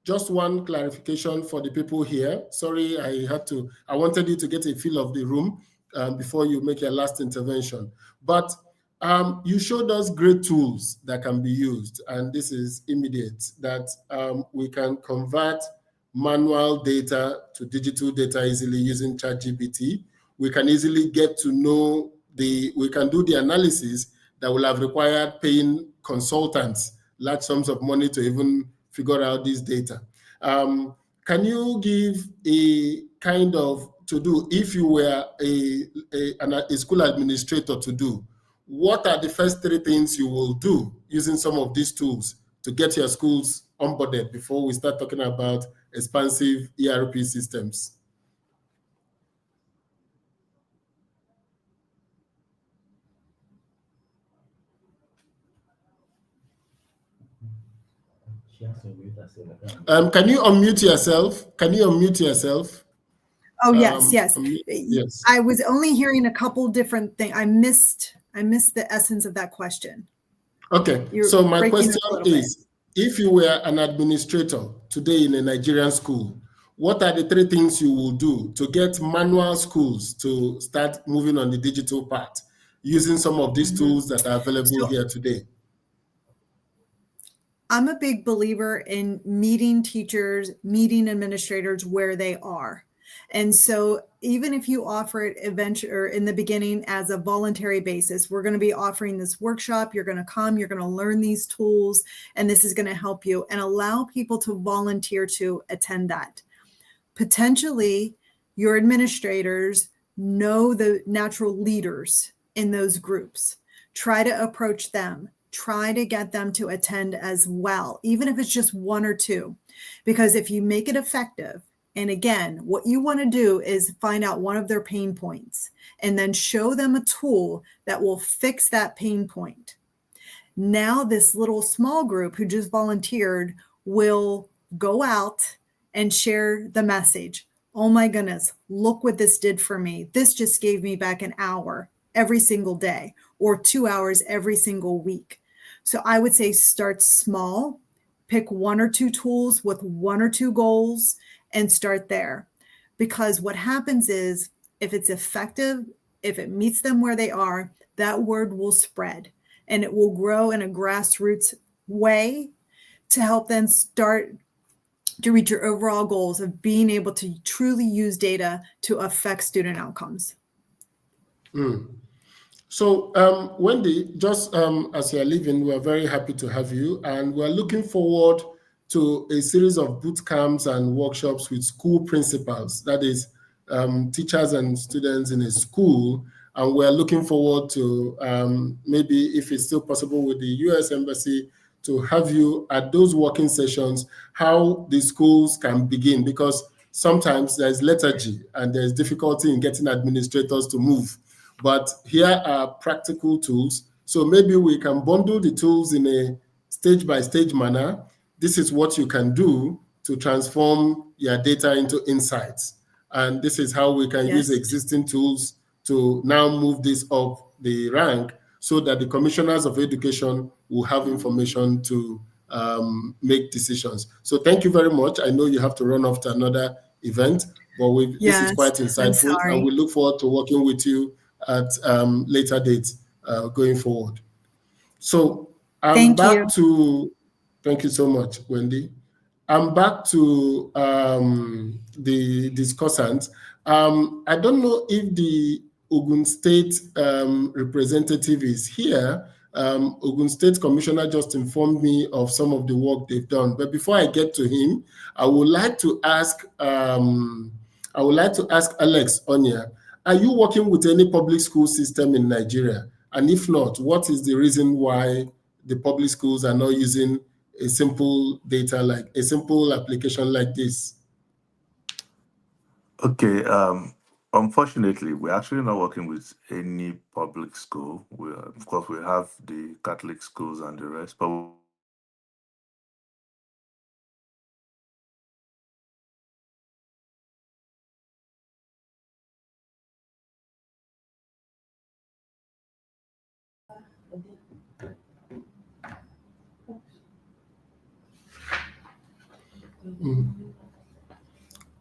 just one clarification for the people here. Sorry, I wanted you to get a feel of the room before you make your last intervention. But you showed us great tools that can be used, and this is immediate, that we can convert manual data to digital data easily using ChatGPT. We can easily get to know we can do the analysis that will have required paying consultants large sums of money to even figure out this data. Can you give a kind of to do, if you were a school administrator to do, what are the first three things you will do using some of these tools to get your schools onboarded before we start talking about expansive ERP systems? Can you unmute yourself? Can you unmute yourself? Oh, yes, yes. Yes. I was only hearing a couple different things. I missed the essence of that question. Okay, so my question is, if you were an administrator today in a Nigerian school, what are the three things you will do to get manual schools to start moving on the digital path using some of these tools that are available here today? I'm a big believer in meeting teachers, meeting administrators where they are. And so even if you offer it eventually or in the beginning as a voluntary basis, we're going to be offering this workshop. You're going to come, you're going to learn these tools, and this is going to help you, and allow people to volunteer to attend that. Potentially, your administrators know the natural leaders in those groups. Try to approach them. Try to get them to attend as well, even if it's just one or two, because if you make it effective, and again, what you want to do is find out one of their pain points and then show them a tool that will fix that pain point. Now, this little small group who just volunteered will go out and share the message. Oh my goodness, look what this did for me. This just gave me back an hour every single day or 2 hours every single week. So I would say start small, pick one or two tools with one or two goals and start there. Because what happens is if it's effective, if it meets them where they are, that word will spread and it will grow in a grassroots way to help them start to reach your overall goals of being able to truly use data to affect student outcomes. So, Wendy, just as you're leaving, we're very happy to have you, and we're looking forward to a series of boot camps and workshops with school principals, that is, teachers and students in a school, and we're looking forward to maybe, if it's still possible with the US Embassy, to have you at those working sessions, how the schools can begin, because sometimes there's lethargy and there's difficulty in getting administrators to move. But here are practical tools. So maybe we can bundle the tools in a stage-by-stage manner. This is what you can do to transform your data into insights. And this is how we can use existing tools to now move this up the rank so that the commissioners of education will have information to make decisions. So thank you very much. I know you have to run off to another event, but this is quite insightful, and we look forward to working with you at later dates going forward. So I'm back to Thank you so much, Wendy. I'm back to the discussant. I don't know if the Ogun State representative is here. Ogun State Commissioner just informed me of some of the work they've done. But before I get to him, I would like to ask Alex Onya, are you working with any public school system in Nigeria? And if not, what is the reason why the public schools are not using a simple application like this? Okay. Unfortunately, we're actually not working with any public school. Of course, we have the Catholic schools and the rest, but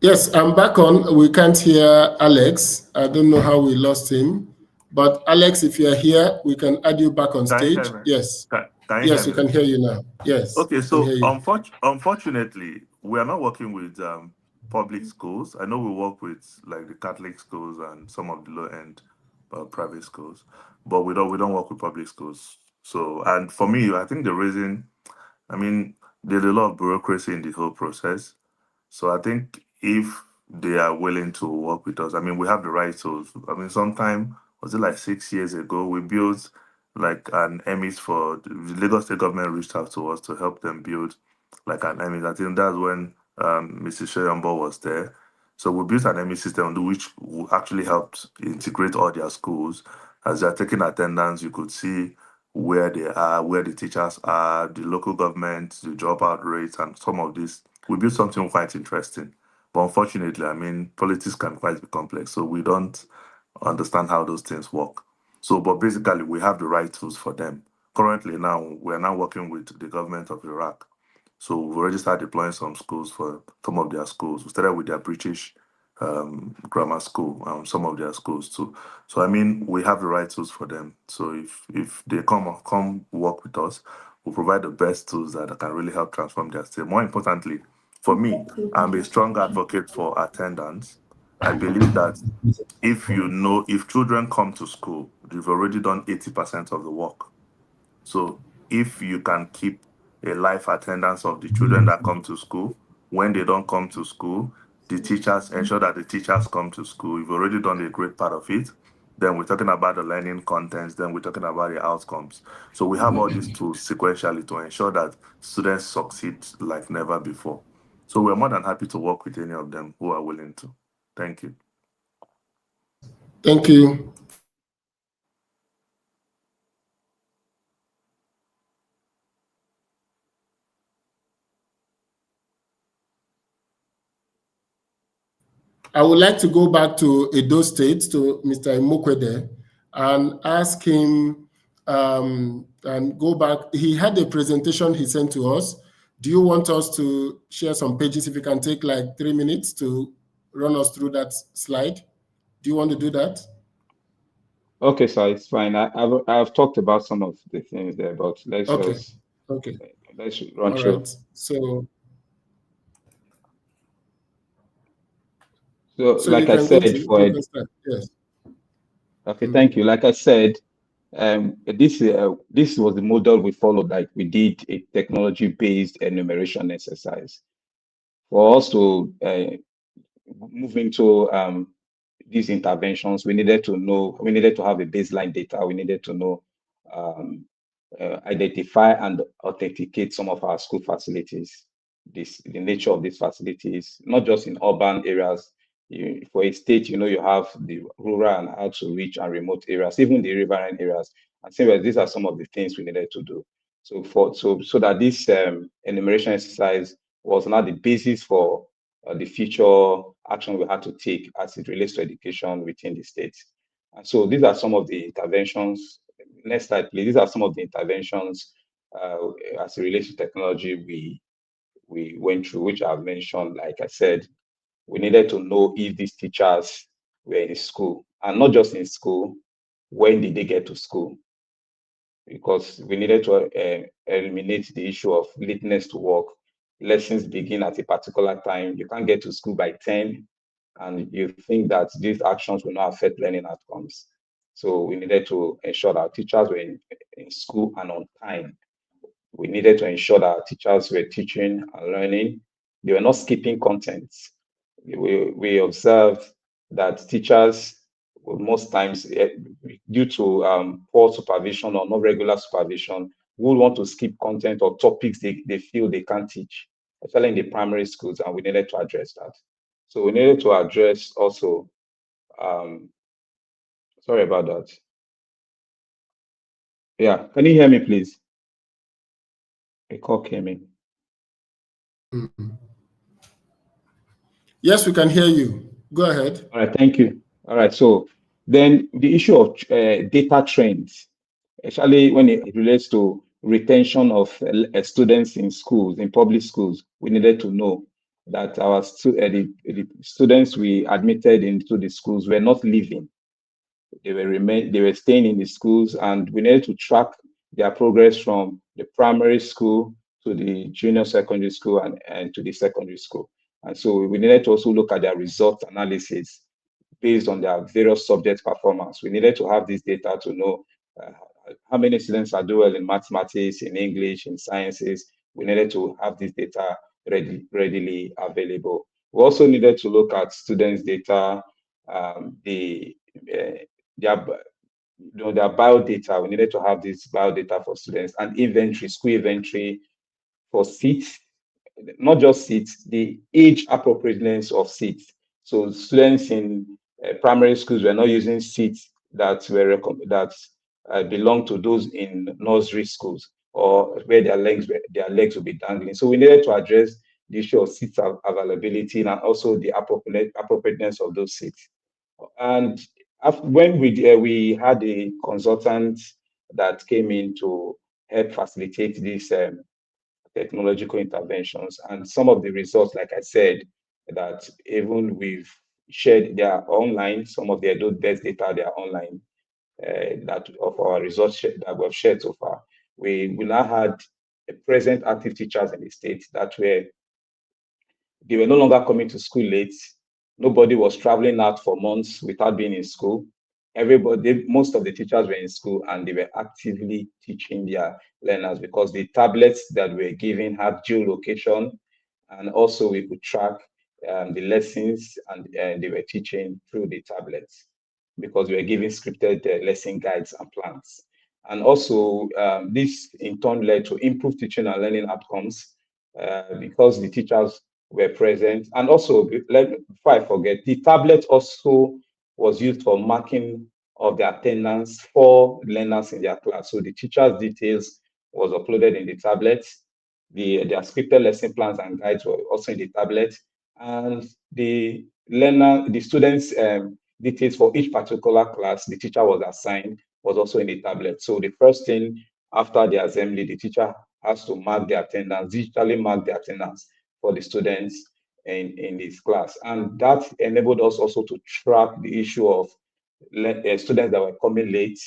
Yes, I'm back on. We can't hear Alex. I don't know how we lost him. But Alex, if you're here, we can add you back on can you stage. hear me? Yes. Can you Yes, we hear me? can hear you now. Yes. Okay, we can hear so you. unfortunately, we are not working with public schools. I know we work with like the Catholic schools and some of the low end private schools, but we don't work with public schools. So, and for me, I think the reason, I mean, there's a lot of bureaucracy in the whole process. So I think if they are willing to work with us, I mean, we have the right tools. I mean, sometime, was it like 6 years ago, we built like an EMIS for the Lagos State government reached out to us to help them build like an EMIS. I think that's when Mrs. Sheyambo was there. So we built an EMIS system which actually helped integrate all their schools. As they're taking attendance, you could see where they are, where the teachers are, the local government, the dropout rates, and some of this. We built something quite interesting. But unfortunately, I mean, politics can quite be complex, so we don't understand how those things work. So, but basically, we have the right tools for them. Currently, now we're now working with the government of Iraq. So we've already started deploying some schools for some of their schools. We started with their British grammar school and some of their schools too. So I mean, we have the right tools for them. So if they come work with us, we'll provide the best tools that can really help transform their state. More importantly, for me, I'm a strong advocate for attendance. I believe that if children come to school, you've already done 80% of the work. So if you can keep a live attendance of the children that come to school, when they don't come to school, the teachers ensure that the teachers come to school. You've already done a great part of it. Then we're talking about the learning contents. Then we're talking about the outcomes. So we have all these tools sequentially to ensure that students succeed like never before. So we're more than happy to work with any of them who are willing to. Thank you. Thank you. I would like to go back to Edo State, to Mr. Imokwede, and ask him, and go back. He had a presentation he sent to us. Do you want us to share some pages? If you can take like 3 minutes to run us through that slide. Do you want to do that? Okay, so it's fine. I've talked about some of the things there, but let's Okay. just Okay. let's run All through. right. So like I said, yes. Okay, thank you. Like I said, this was the model we followed. Like we did a technology-based enumeration exercise for us to move into these interventions. We needed to have a baseline data. We needed to know, identify and authenticate some of our school facilities, the nature of these facilities, not just in urban areas. For a state, you have the rural and hard to reach and remote areas, even the riverine areas. And same these are some of the things we needed to do. So that this enumeration exercise was now the basis for the future action we had to take as it relates to education within the states. And so these are some of the interventions. Next slide, please. These are some of the interventions as it relates to technology we went through, which I've mentioned. Like I said, we needed to know if these teachers were in school, and not just in school, when did they get to school? because we needed to eliminate the issue of lateness to work. Lessons begin at a particular time. You can't get to school by 10, and you think that these actions will not affect learning outcomes. So we needed to ensure that teachers were in school and on time. We needed to ensure that our teachers were teaching and learning. They were not skipping content. We observed that teachers, most times, due to poor supervision or not regular supervision, would want to skip content or topics they feel they can't teach, especially in the primary schools, and we needed to address that. So we needed to address also, sorry about that. Yeah, can you hear me, please? A call came in. Yes, we can hear you. Go ahead. All right, thank you. All right, so then the issue of data trends, especially when it relates to retention of students in schools, in public schools, we needed to know that our the students we admitted into the schools were not leaving. They were staying in the schools, and we needed to track their progress from the primary school to the junior secondary school and to the secondary school. And so we needed to also look at their result analysis based on their various subject performance. We needed to have this data to know how many students are doing well in mathematics, in English, in sciences. We needed to have this data readily available. We also needed to look at students' data, their bio data. We needed to have this bio data for students, and inventory, school inventory for seats, not just seats, the age appropriateness of seats. So students in primary schools were not using seats that were belong to those in nursery schools, or where their legs will be dangling. So we needed to address the issue of seats availability and also the appropriateness of those seats. And when we had a consultant that came in to help facilitate these technological interventions, and some of the results, like I said, that even we've shared, they are online. Some of the best data, they are online. That of our results that we've shared so far, we now had present active teachers in the state that they were no longer coming to school late. Nobody was traveling out for months without being in school. Most of the teachers were in school, and they were actively teaching their learners because the tablets that were given had geolocation, and also we could track the lessons, and they were teaching through the tablets because we were giving scripted lesson guides and plans. And also, this in turn led to improved teaching and learning outcomes because the teachers were present. And also, before I forget, the tablet also was used for marking of the attendance for learners in their class. So the teacher's details was uploaded in the tablet. Their scripted lesson plans and guides were also in the tablet. And the students' details for each particular class the teacher was assigned was also in the tablet. So the first thing after the assembly, the teacher has to mark the attendance, digitally mark the attendance for the students in this class. And that enabled us also to track the issue of students that were coming late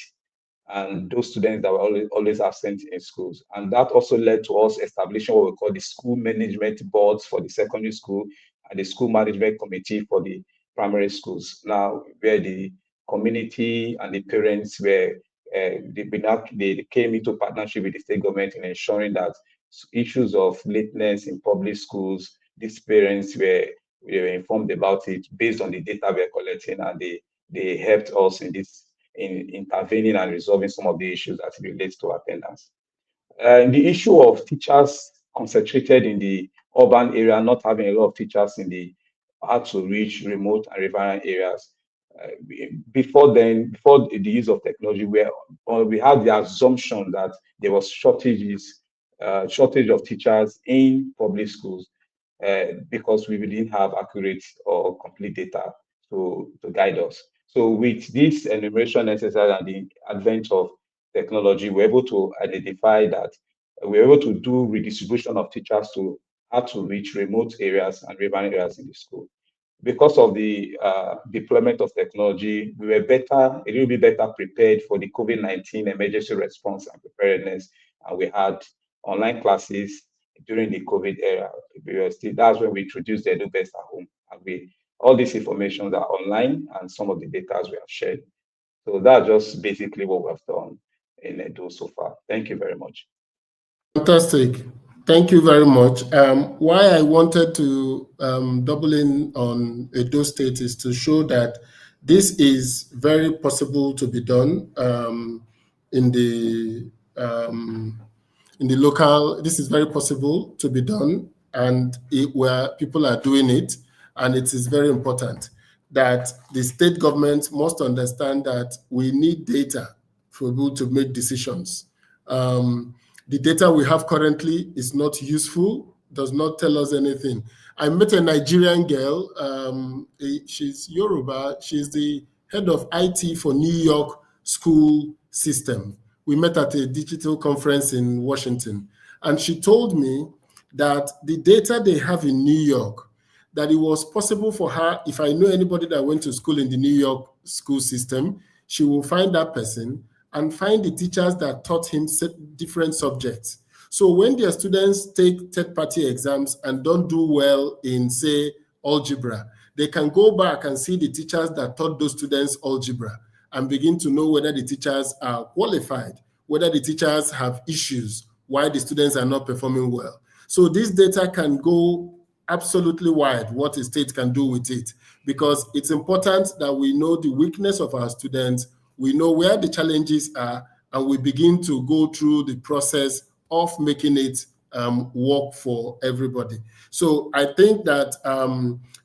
and those students that were always absent in schools. And that also led to us establishing what we call the school management boards for the secondary school and the school management committee for the primary schools. Now, where the community and the parents they came into partnership with the state government in ensuring that issues of lateness in public schools, these parents were informed about it based on the data we're collecting, and they helped us in intervening and resolving some of the issues that relates to attendance. The issue of teachers concentrated in the urban area, not having a lot of teachers in the hard to reach remote and riverine areas. Before the use of technology, we had the assumption that there was shortage of teachers in public schools because we didn't have accurate or complete data to guide us. So with this enumeration necessary and the advent of technology, we're able to identify that we're able to do redistribution of teachers to how to reach remote areas and riverine areas in the school. because of the deployment of technology, we were a little bit better prepared for the COVID-19 emergency response and preparedness. And we had online classes during the COVID era. That's when we introduced the Edu Best at Home. And all these information are online, and some of the data we have shared. So that's just basically what we have done in Edu so far. Thank you very much. Fantastic. Thank you very much. Why I wanted to double in on Edo State is to show that this is very possible to be done in the local. This is very possible to be done, and where people are doing it, and it is very important that the state government must understand that we need data for people to make decisions. The data we have currently is not useful, does not tell us anything. I met a Nigerian girl, she's Yoruba, she's the head of IT for New York school system. We met at a digital conference in Washington, and she told me that the data they have in New York, that it was possible for her, if I know anybody that went to school in the New York school system, she will find that person and find the teachers that taught him different subjects. So when their students take third-party exams and don't do well in, say, algebra, they can go back and see the teachers that taught those students algebra and begin to know whether the teachers are qualified, whether the teachers have issues, why the students are not performing well. So this data can go absolutely wide, what a state can do with it, because it's important that we know the weakness of our students, we know where the challenges are, and we begin to go through the process of making it work for everybody. So I think that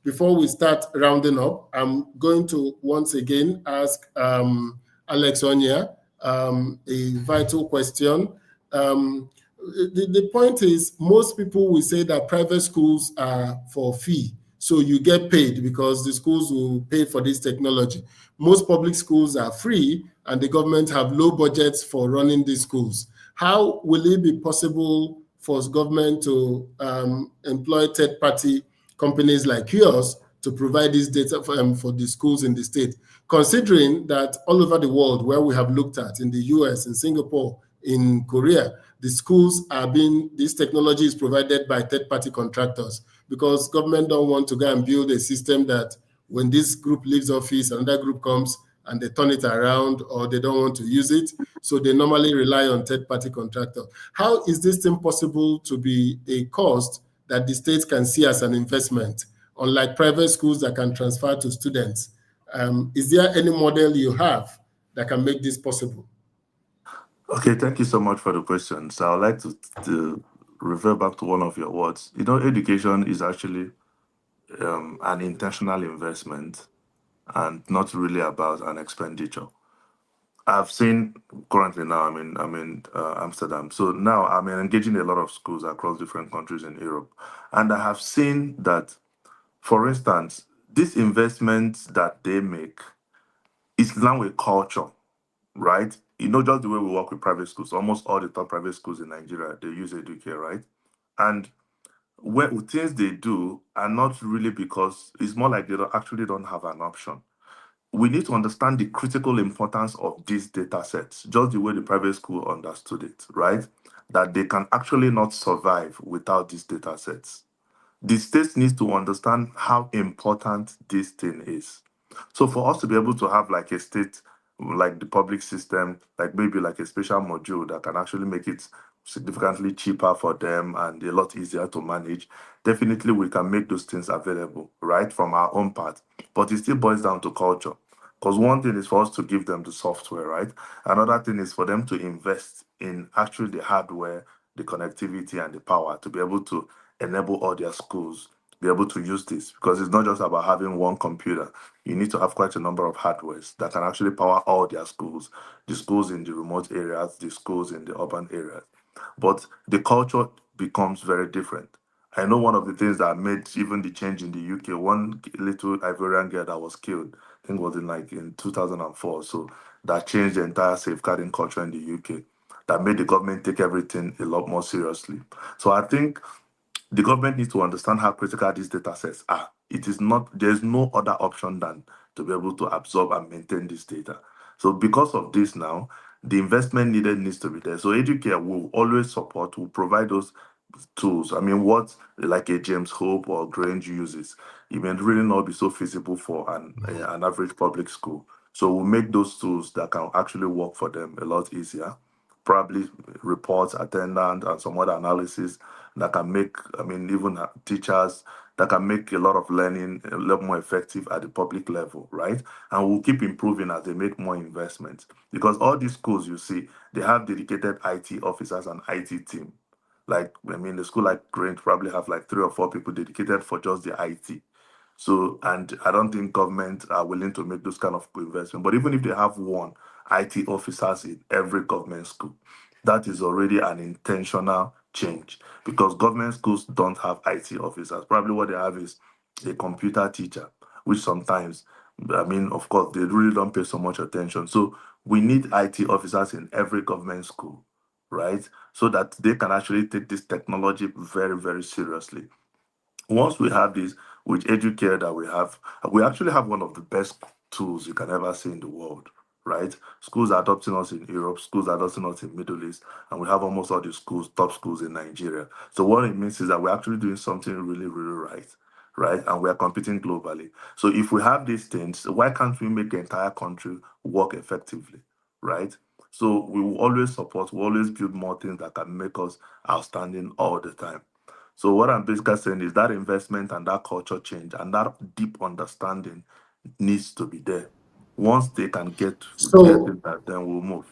before we start rounding up, I'm going to once again ask Alex Onya a vital question. The point is, most people will say that private schools are for fee. So you get paid because the schools will pay for this technology. Most public schools are free, and the government have low budgets for running these schools. How will it be possible for government to employ third-party companies like yours to provide this data for the schools in the state, considering that all over the world where we have looked at, in the US, in Singapore, in Korea, the schools this technology is provided by third-party contractors, because government don't want to go and build a system that when this group leaves office, another group comes and they turn it around, or they don't want to use it. So they normally rely on third-party contractors. How is this thing possible to be a cost that the states can see as an investment, unlike private schools that can transfer to students? Is there any model you have that can make this possible? Okay, thank you so much for the question. So I'd like to refer back to one of your words. You know, education is actually an intentional investment and not really about an expenditure. I've seen currently now, I'm in Amsterdam. So now I'm engaging a lot of schools across different countries in Europe. And I have seen that, for instance, this investment that they make is now a culture, right? You know, just the way we work with private schools, almost all the top private schools in Nigeria, they use Educare, right? And things they do are not really because it's more like they don't have an option. We need to understand the critical importance of these data sets, just the way the private school understood it, right? That they can actually not survive without these data sets. The states need to understand how important this thing is. So for us to be able to have like a state, like the public system, like maybe like a special module that can actually make it significantly cheaper for them and a lot easier to manage, definitely we can make those things available, right, from our own part. But it still boils down to culture. Because one thing is for us to give them the software, right? Another thing is for them to invest in actually the hardware, the connectivity, and the power to be able to enable all their schools be able to use this, because it's not just about having one computer. You need to have quite a number of hardwares that can actually power all their schools, the schools in the remote areas, the schools in the urban areas. But the culture becomes very different. I know one of the things that made even the change in the UK, one little Ivorian girl that was killed, I think it was in 2004. So that changed the entire safeguarding culture in the UK. That made the government take everything a lot more seriously. So I think the government needs to understand how critical these data sets are. it is not, there's no other option than to be able to absorb and maintain this data. So because of this now, the investment needed needs to be there. So Educare will always support, will provide those tools. I mean, what like a James Hope or Grange uses, it may really not be so feasible for an average public school. So we'll make those tools that can actually work for them a lot easier. Probably reports, attendance, and some other analysis that can make, I mean, even teachers, that can make a lot of learning a lot more effective at the public level, right? And we'll keep improving as they make more investments. Because all these schools you see, they have dedicated IT officers and IT team. Like, I mean, the school like Grange probably have like 3 or 4 people dedicated for just the IT. So, and I don't think government are willing to make those kind of investment. But even if they have one IT officers in every government school, that is already an intentional change, because government schools don't have IT officers. Probably what they have is a computer teacher, which sometimes, I mean, of course, they really don't pay so much attention. So we need IT officers in every government school, right? So that they can actually take this technology very, very seriously. Once we have this, with Educare that we actually have one of the best tools you can ever see in the world, right? Schools are adopting us in Europe, schools are adopting us in Middle East, and we have almost all the schools, top schools in Nigeria. So what it means is that we're actually doing something really, really right? And we are competing globally. So if we have these things, why can't we make the entire country work effectively, right? So we will always support, we always build more things that can make us outstanding all the time. So what I'm basically saying is that investment and that culture change and that deep understanding needs to be there. Once they can get that, then we'll move.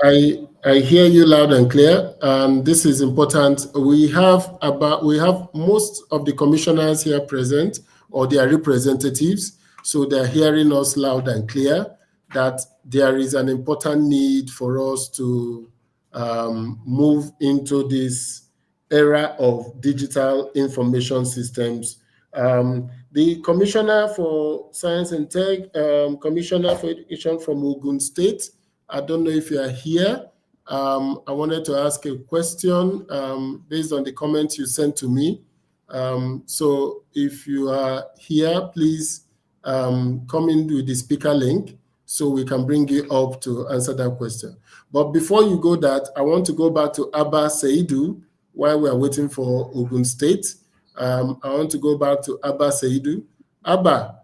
I hear you loud and clear, and this is important. We have most of the commissioners here present, or their representatives, so they're hearing us loud and clear that there is an important need for us to move into this era of digital information systems. The Commissioner for Science and Tech, Commissioner for Education from Ogun State, I don't know if you are here. I wanted to ask a question based on the comments you sent to me. So if you are here, please come in with the speaker link so we can bring you up to answer that question. But before you go that, I want to go back to Abba Seidu while we are waiting for Ogun State. I want to go back to Abba Seidu. Abba,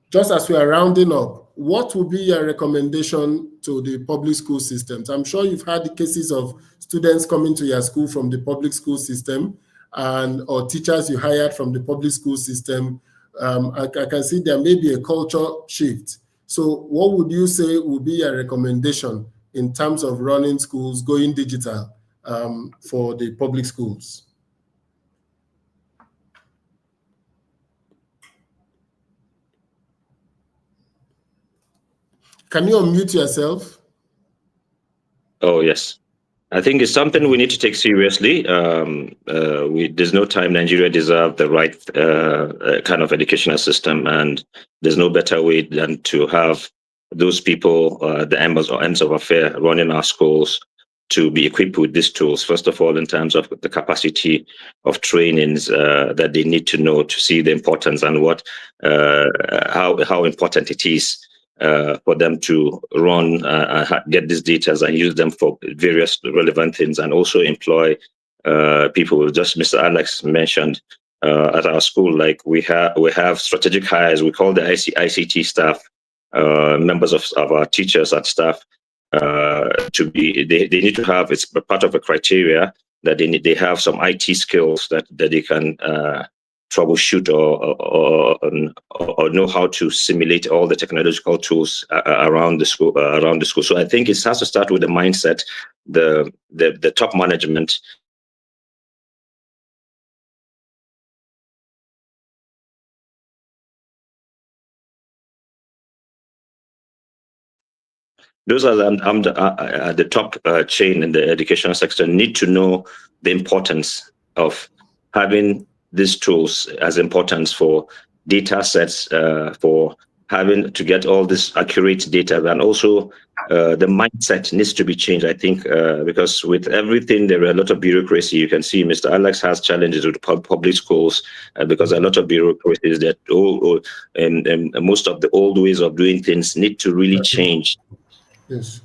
just as we are rounding up, what would be your recommendation to the public school systems? I'm sure you've had the cases of students coming to your school from the public school system or teachers you hired from the public school system. I can see there may be a culture shift. So what would you say would be your recommendation in terms of running schools, going digital for the public schools? Can you unmute yourself? Oh, yes. I think it's something we need to take seriously. There's no time Nigeria deserves the right kind of educational system, and there's no better way than to have those people, the ends of affair, running our schools, to be equipped with these tools. First of all, in terms of the capacity of trainings that they need to know to see the importance and how important it is for them to run, get these data and use them for various relevant things, and also employ people. Just Mr. Alex mentioned at our school, like we have strategic hires. We call the ICT staff, members of our teachers and staff. They need to have, it's part of a criteria that they have some IT skills that they can troubleshoot or know how to simulate all the technological tools around the school. So I think it has to start with the mindset, the top management. Those are the top chain in the educational sector need to know the importance of having these tools as importance for data sets, for having to get all this accurate data, and also the mindset needs to be changed, I think, because with everything, there are a lot of bureaucracy. You can see Mr. Alex has challenges with public schools because a lot of bureaucracies that and most of the old ways of doing things need to really change. Yes.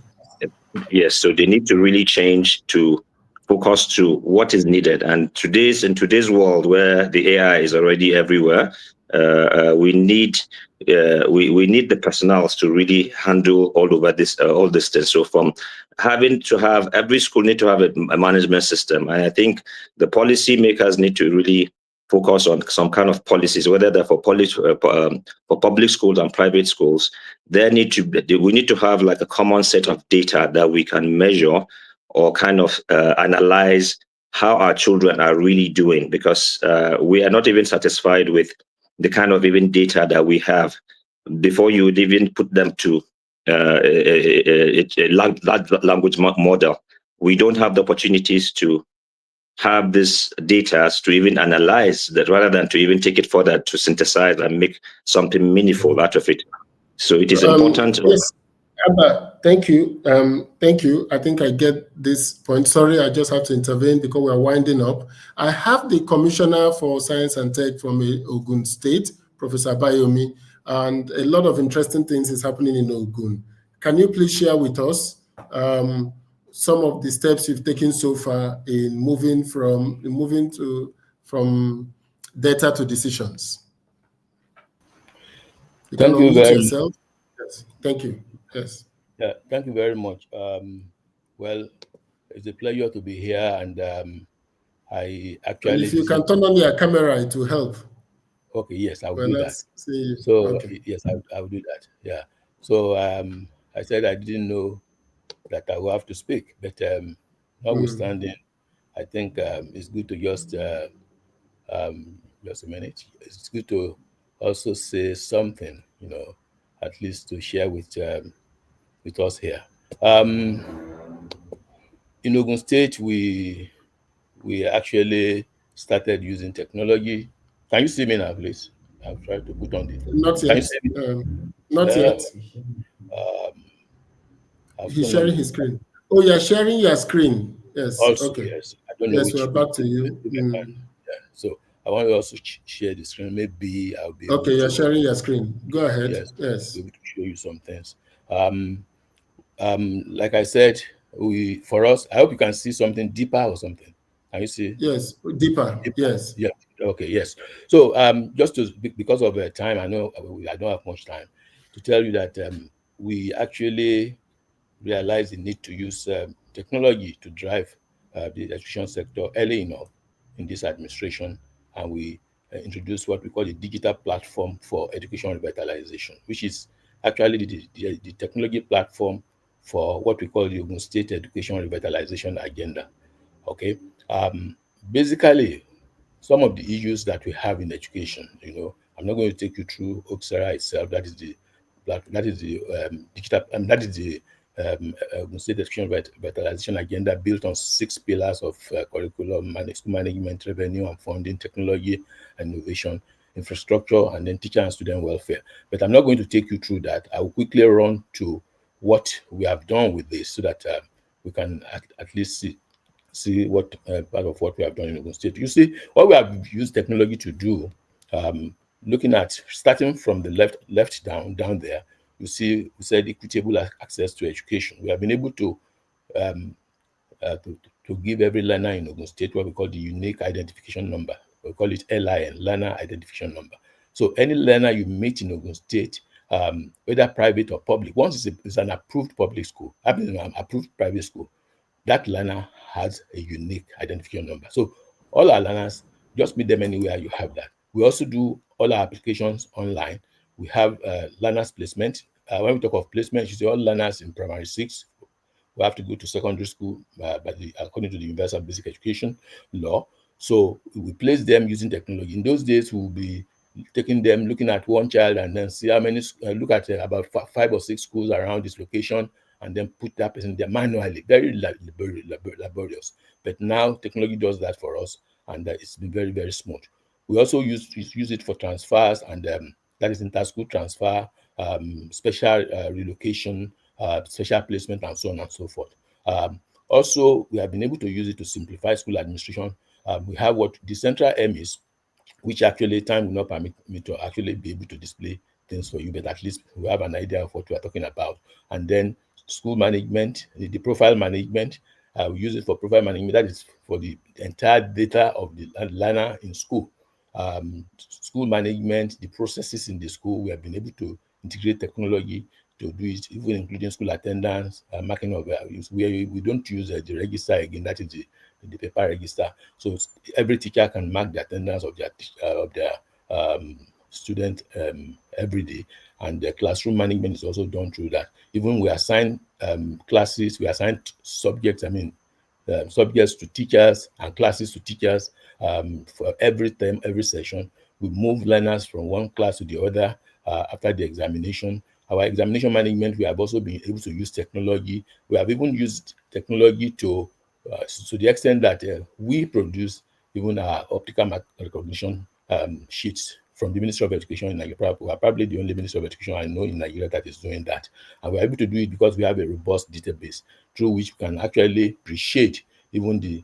Yes, so they need to really change to focus to what is needed. And in today's world where the AI is already everywhere, we need we need the personnel to really handle all this things. So from having to have every school need to have a management system, and I think the policy makers need to really focus on some kind of policies, whether they're for public schools and private schools. We need to have like a common set of data that we can measure or kind of analyze how our children are really doing, because we are not even satisfied with the kind of even data that we have before you would even put them to a language model. We don't have the opportunities to have this data to even analyze that, rather than to even take it further to synthesize and make something meaningful out of it. So it is important. Yes, Abba, thank you. Thank you. I think I get this point. Sorry, I just have to intervene because we're winding up. I have the Commissioner for Science and Tech from Ogun State, Professor Bayomi, and a lot of interesting things is happening in Ogun. Can you please share with us some of the steps you've taken so far in moving from data to decisions? You can unmute yourself. Yes, thank you. Yes. Yeah, thank you very much. Well, it's a pleasure to be here, and I actually. And if you can turn on your camera, it will help. Okay. Yes, I will do that. See. So okay. yes, I will do that. Yeah. So I said I didn't know that I will have to speak, but notwithstanding, I think it's good to just a minute. It's good to also say something, at least to share with us here. In Ogun State, we actually started using technology. Can you see me now, please? I'll try to put on the. Not yet. Not yet. He's sharing his screen. Oh, you're sharing your screen. Yes. Also, okay. Yes. I don't know. Yes, we're back to you. Yeah. So I want to also share the screen. Maybe I'll be. Okay, you're sharing your screen. Go ahead. Yes. Yes. I'll be able to show you some things. Like I said, for us, I hope you can see something deeper or something. Can you see? Yes, deeper. Yes. Yeah. Okay. Yes. So just because of time, I know I don't have much time to tell you that we actually realize the need to use technology to drive the education sector early enough in this administration, and we introduced what we call the digital platform for education revitalization, which is actually the technology platform for what we call the Ogun State Education Revitalization Agenda. Okay, basically, some of the issues that we have in education, I'm not going to take you through Oxera itself. That is the digital, that is the State Education Revitalization Agenda, built on 6 pillars of curriculum, management, revenue and funding, technology and innovation, infrastructure, and then teacher and student welfare. But I'm not going to take you through that. I will quickly run to what we have done with this, so that we can at least see what part of what we have done in Ogun State. You see, what we have used technology to do, looking at starting from the left down there, you see, we said equitable access to education. We have been able to give every learner in Ogun State what we call the unique identification number. We call it LIN, learner identification number. So any learner you meet in Ogun State, whether private or public, once it's an approved public school, an approved private school, that learner has a unique identification number. So all our learners, just meet them anywhere you have that. We also do all our applications online. We have learners placement. When we talk of placement, you see all learners in primary 6 will have to go to secondary school according to the Universal Basic Education law. So we place them using technology. In those days, we will be taking them, looking at one child, and then see how many, look at about 5 or 6 schools around this location, and then put that person there manually, very laborious. But now technology does that for us, and it's been very, very smooth. We also use it for transfers, and that is inter-school transfer, special relocation, special placement, and so on and so forth. Also, we have been able to use it to simplify school administration. We have what the central aim is, which actually time will not permit me to actually be able to display things for you, but at least we have an idea of what we are talking about. And then school management, the profile management, we use it for profile management. That is for the entire data of the learner in school. School management, the processes in the school, we have been able to integrate technology to do it, even including school attendance, marking of values. We don't use the register again, that is the paper register. So every teacher can mark the attendance of their student every day. And the classroom management is also done through that. Even we assign classes, we assign subjects, subjects to teachers and classes to teachers for every term, every session. We move learners from one class to the other after the examination. Our examination management, we have also been able to use technology. We have even used technology to the extent that we produce even our optical recognition sheets from the Ministry of Education in Nigeria. We are probably the only Ministry of Education I know in Nigeria that is doing that. And we're able to do it because we have a robust database through which we can actually appreciate even the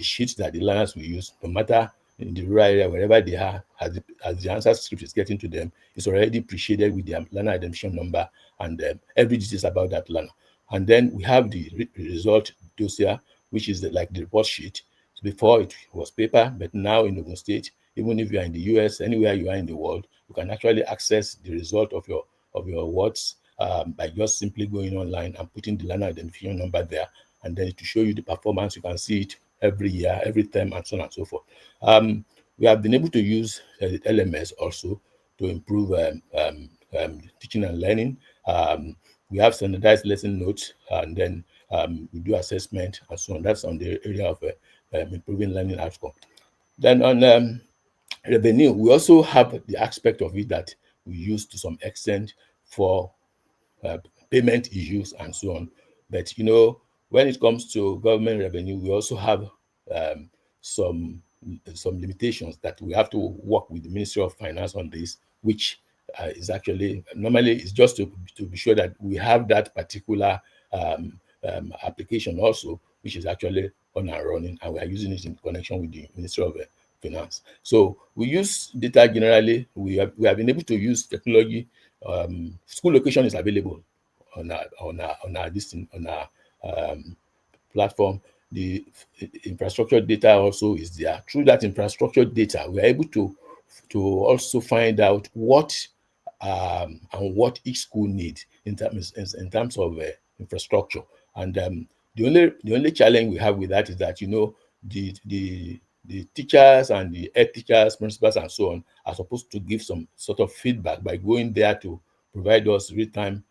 sheets that the learners will use, no matter in the rural area, wherever they are, as the answer script is getting to them, it's already appreciated with their learner identification number and every details about that learner. And then we have the result dossier, which is like the report sheet. So before it was paper, but now in Ogun State, even if you are in the US, anywhere you are in the world, you can actually access the result of your awards by just simply going online and putting the learner identification number there, and then to show you the performance. You can see it every year, every term, and so on and so forth. We have been able to use LMS also to improve teaching and learning. We have standardized lesson notes, and then we do assessment and so on. That's on the area of improving learning outcome. Then on revenue, we also have the aspect of it that we use to some extent for payment issues and so on. But when it comes to government revenue, we also have some limitations that we have to work with the Ministry of Finance on this, which is actually normally it's just to be sure that we have that particular application also, which is actually on and running, and we are using it in connection with the Ministry of Finance. So we use data generally. We have been able to use technology. School location is available on our platform. The infrastructure data also is there. Through that infrastructure data, we are able to also find out what and what each school needs in terms of infrastructure. And the only challenge we have with that is that the teachers and the head teachers, principals, and so on are supposed to give some sort of feedback by going there to provide us real-time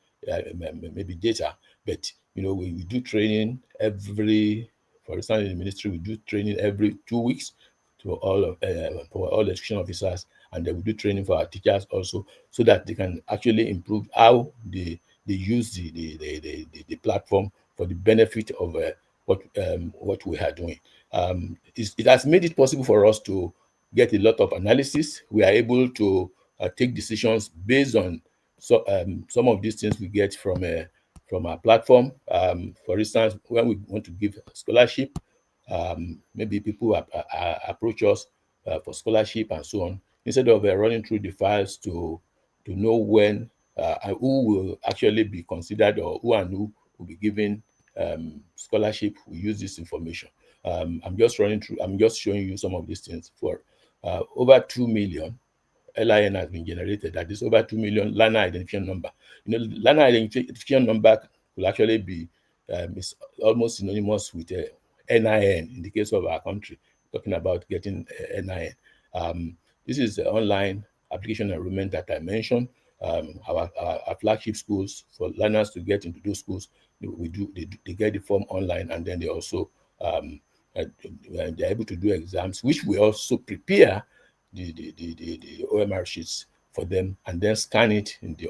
maybe data. But we do training for instance, in the ministry, we do training every 2 weeks for all education officers, and then we do training for our teachers also, so that they can actually improve how they use the platform for the benefit of what we are doing. It has made it possible for us to get a lot of analysis. We are able to take decisions based on some of these things we get from our platform. For instance, when we want to give scholarship, maybe people approach us for scholarship and so on. Instead of running through the files to know when and who will actually be considered, or who will be given scholarship, we use this information. I'm just showing you some of these things. For over 2 million LIN has been generated. That is over 2 million learner identification number. Learner identification number will actually be it's almost synonymous with NIN in the case of our country, talking about getting NIN. This is the online application enrollment that I mentioned. Our flagship schools, for learners to get into those schools, they get the form online, and then they also they're able to do exams, which we also prepare the OMR sheets for them, and then scan it in the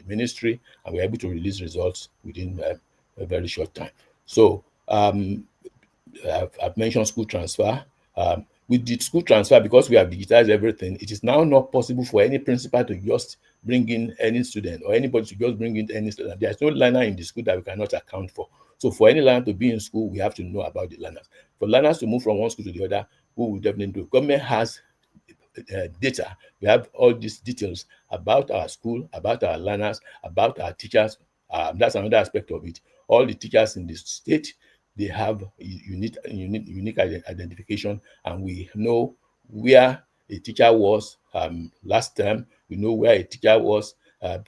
ministry, and we're able to release results within a very short time. So I've mentioned school transfer. with the school transfer, because we have digitized everything, it is now not possible for any principal to just bring in any student or anybody to just bring in any student. There's no learner in the school that we cannot account for. So for any learner to be in school, we have to know about the learners. For learners to move from one school to the other, we will definitely do. Government has data. We have all these details about our school, about our learners, about our teachers. That's another aspect of it. All the teachers in the state, they have unique identification, and we know where a teacher was last term. We know where a teacher was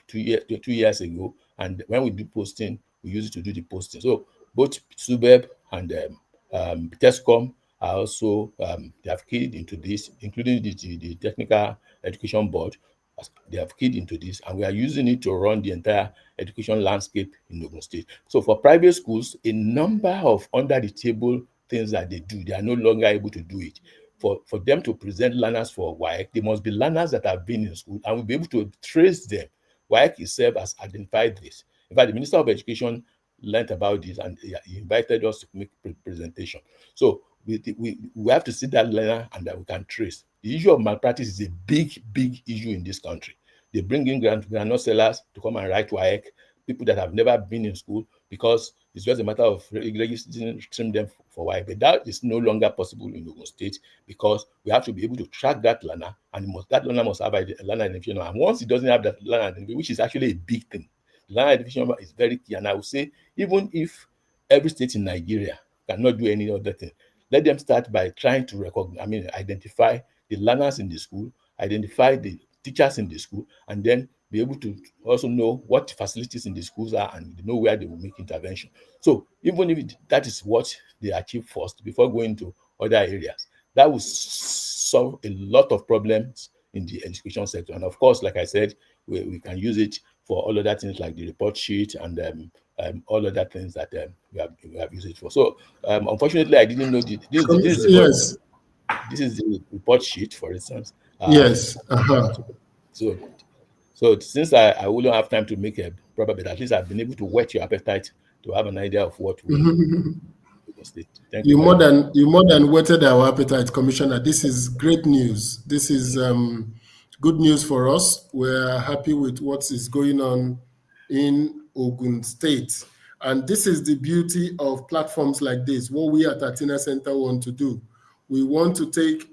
2 years ago, and when we do posting, we use it to do the posting. So both SUBEB and TESCOM are also they have keyed into this, including the Technical Education Board. They have keyed into this, and we are using it to run the entire education landscape in Ogun State. So for private schools, a number of under the table things that they do, they are no longer able to do it. For them to present learners for WAEC, they must be learners that have been in school, and we'll be able to trace them. WAEC itself has identified this. In fact, the Minister of Education learned about this, and he invited us to make presentation. So we have to see that learner, and that we can trace. The issue of malpractice is a big issue in this country. They bring in grant sellers to come and write WAEC, people that have never been in school, because it's just a matter of registering them for WAEC. But that is no longer possible in Ogun State, because we have to be able to track that learner, and that learner must have a learner identification number. And once it doesn't have that learner identification, which is actually a big thing, the learner identification number is very key. And I would say, even if every state in Nigeria cannot do any other thing, let them start by trying to identify the learners in the school, identify the teachers in the school, and then be able to also know what facilities in the schools are and know where they will make intervention. So even if that is what they achieve first before going to other areas, that will solve a lot of problems in the education sector. And of course, like I said, we can use it for all other things like the report sheet and all other things that we have used it for. So unfortunately, I didn't know this is the report sheet, for instance. Yes. So since I wouldn't have time to make a proper, but at least I've been able to whet your appetite to have an idea of what we Thank you. You more than whetted our appetite, Commissioner. This is great news. This is good news for us. We're happy with what is going on in Ogun State. And this is the beauty of platforms like this. What we at Athena Centre want to do. We want to take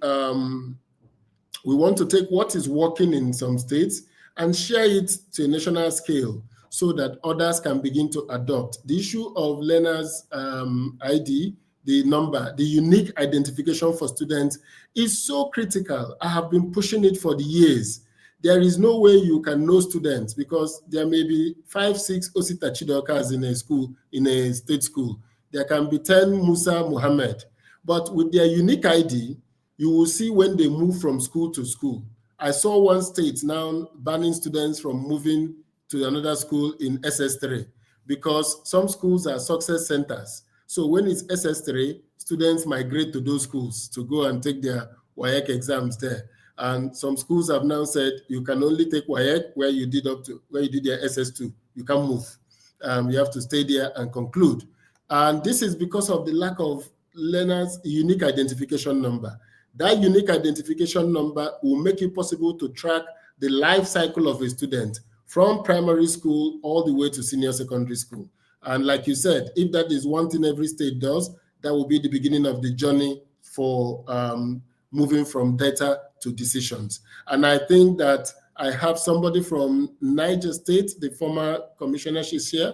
what is working in some states and share it to a national scale, so that others can begin to adopt. The issue of learners' ID, the unique identification for students, is so critical. I have been pushing it for the years. There is no way you can know students, because there may be 5, 6 Osita Chidokas in a school, in a state school. There can be 10 Musa Muhammad. But with their unique ID, you will see when they move from school to school. I saw one state now banning students from moving to another school in SS3, because some schools are success centers. So when it's SS3, students migrate to those schools to go and take their WAEC exams there. And some schools have now said you can only take WAEC where you did your SS2. You can't move. You have to stay there and conclude. And this is because of the lack of learners' unique identification number. That unique identification number will make it possible to track the life cycle of a student from primary school all the way to senior secondary school. And like you said, if that is one thing every state does, that will be the beginning of the journey for moving from data to decisions. And I think that I have somebody from Niger State, the former commissioner. She's here.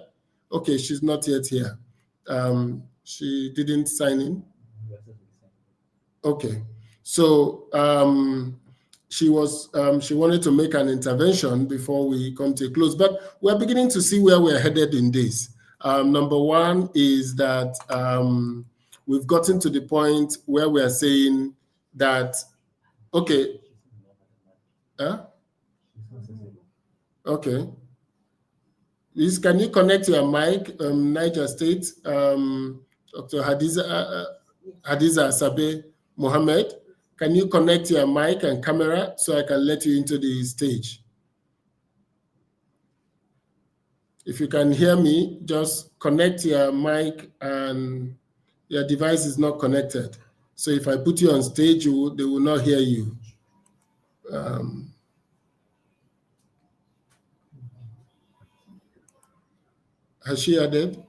Okay, she's not yet here. She didn't sign in. Okay. So she wanted to make an intervention before we come to a close, but we're beginning to see where we're headed in this. Number one is that we've gotten to the point where we're saying that, okay. Okay. Liz, can you connect your mic, Niger State, Dr. Hadiza Sabe Mohammed? Can you connect your mic and camera so I can let you into the stage? If you can hear me, just connect your mic and your device is not connected. So if I put you on stage, they will not hear you. Has she added?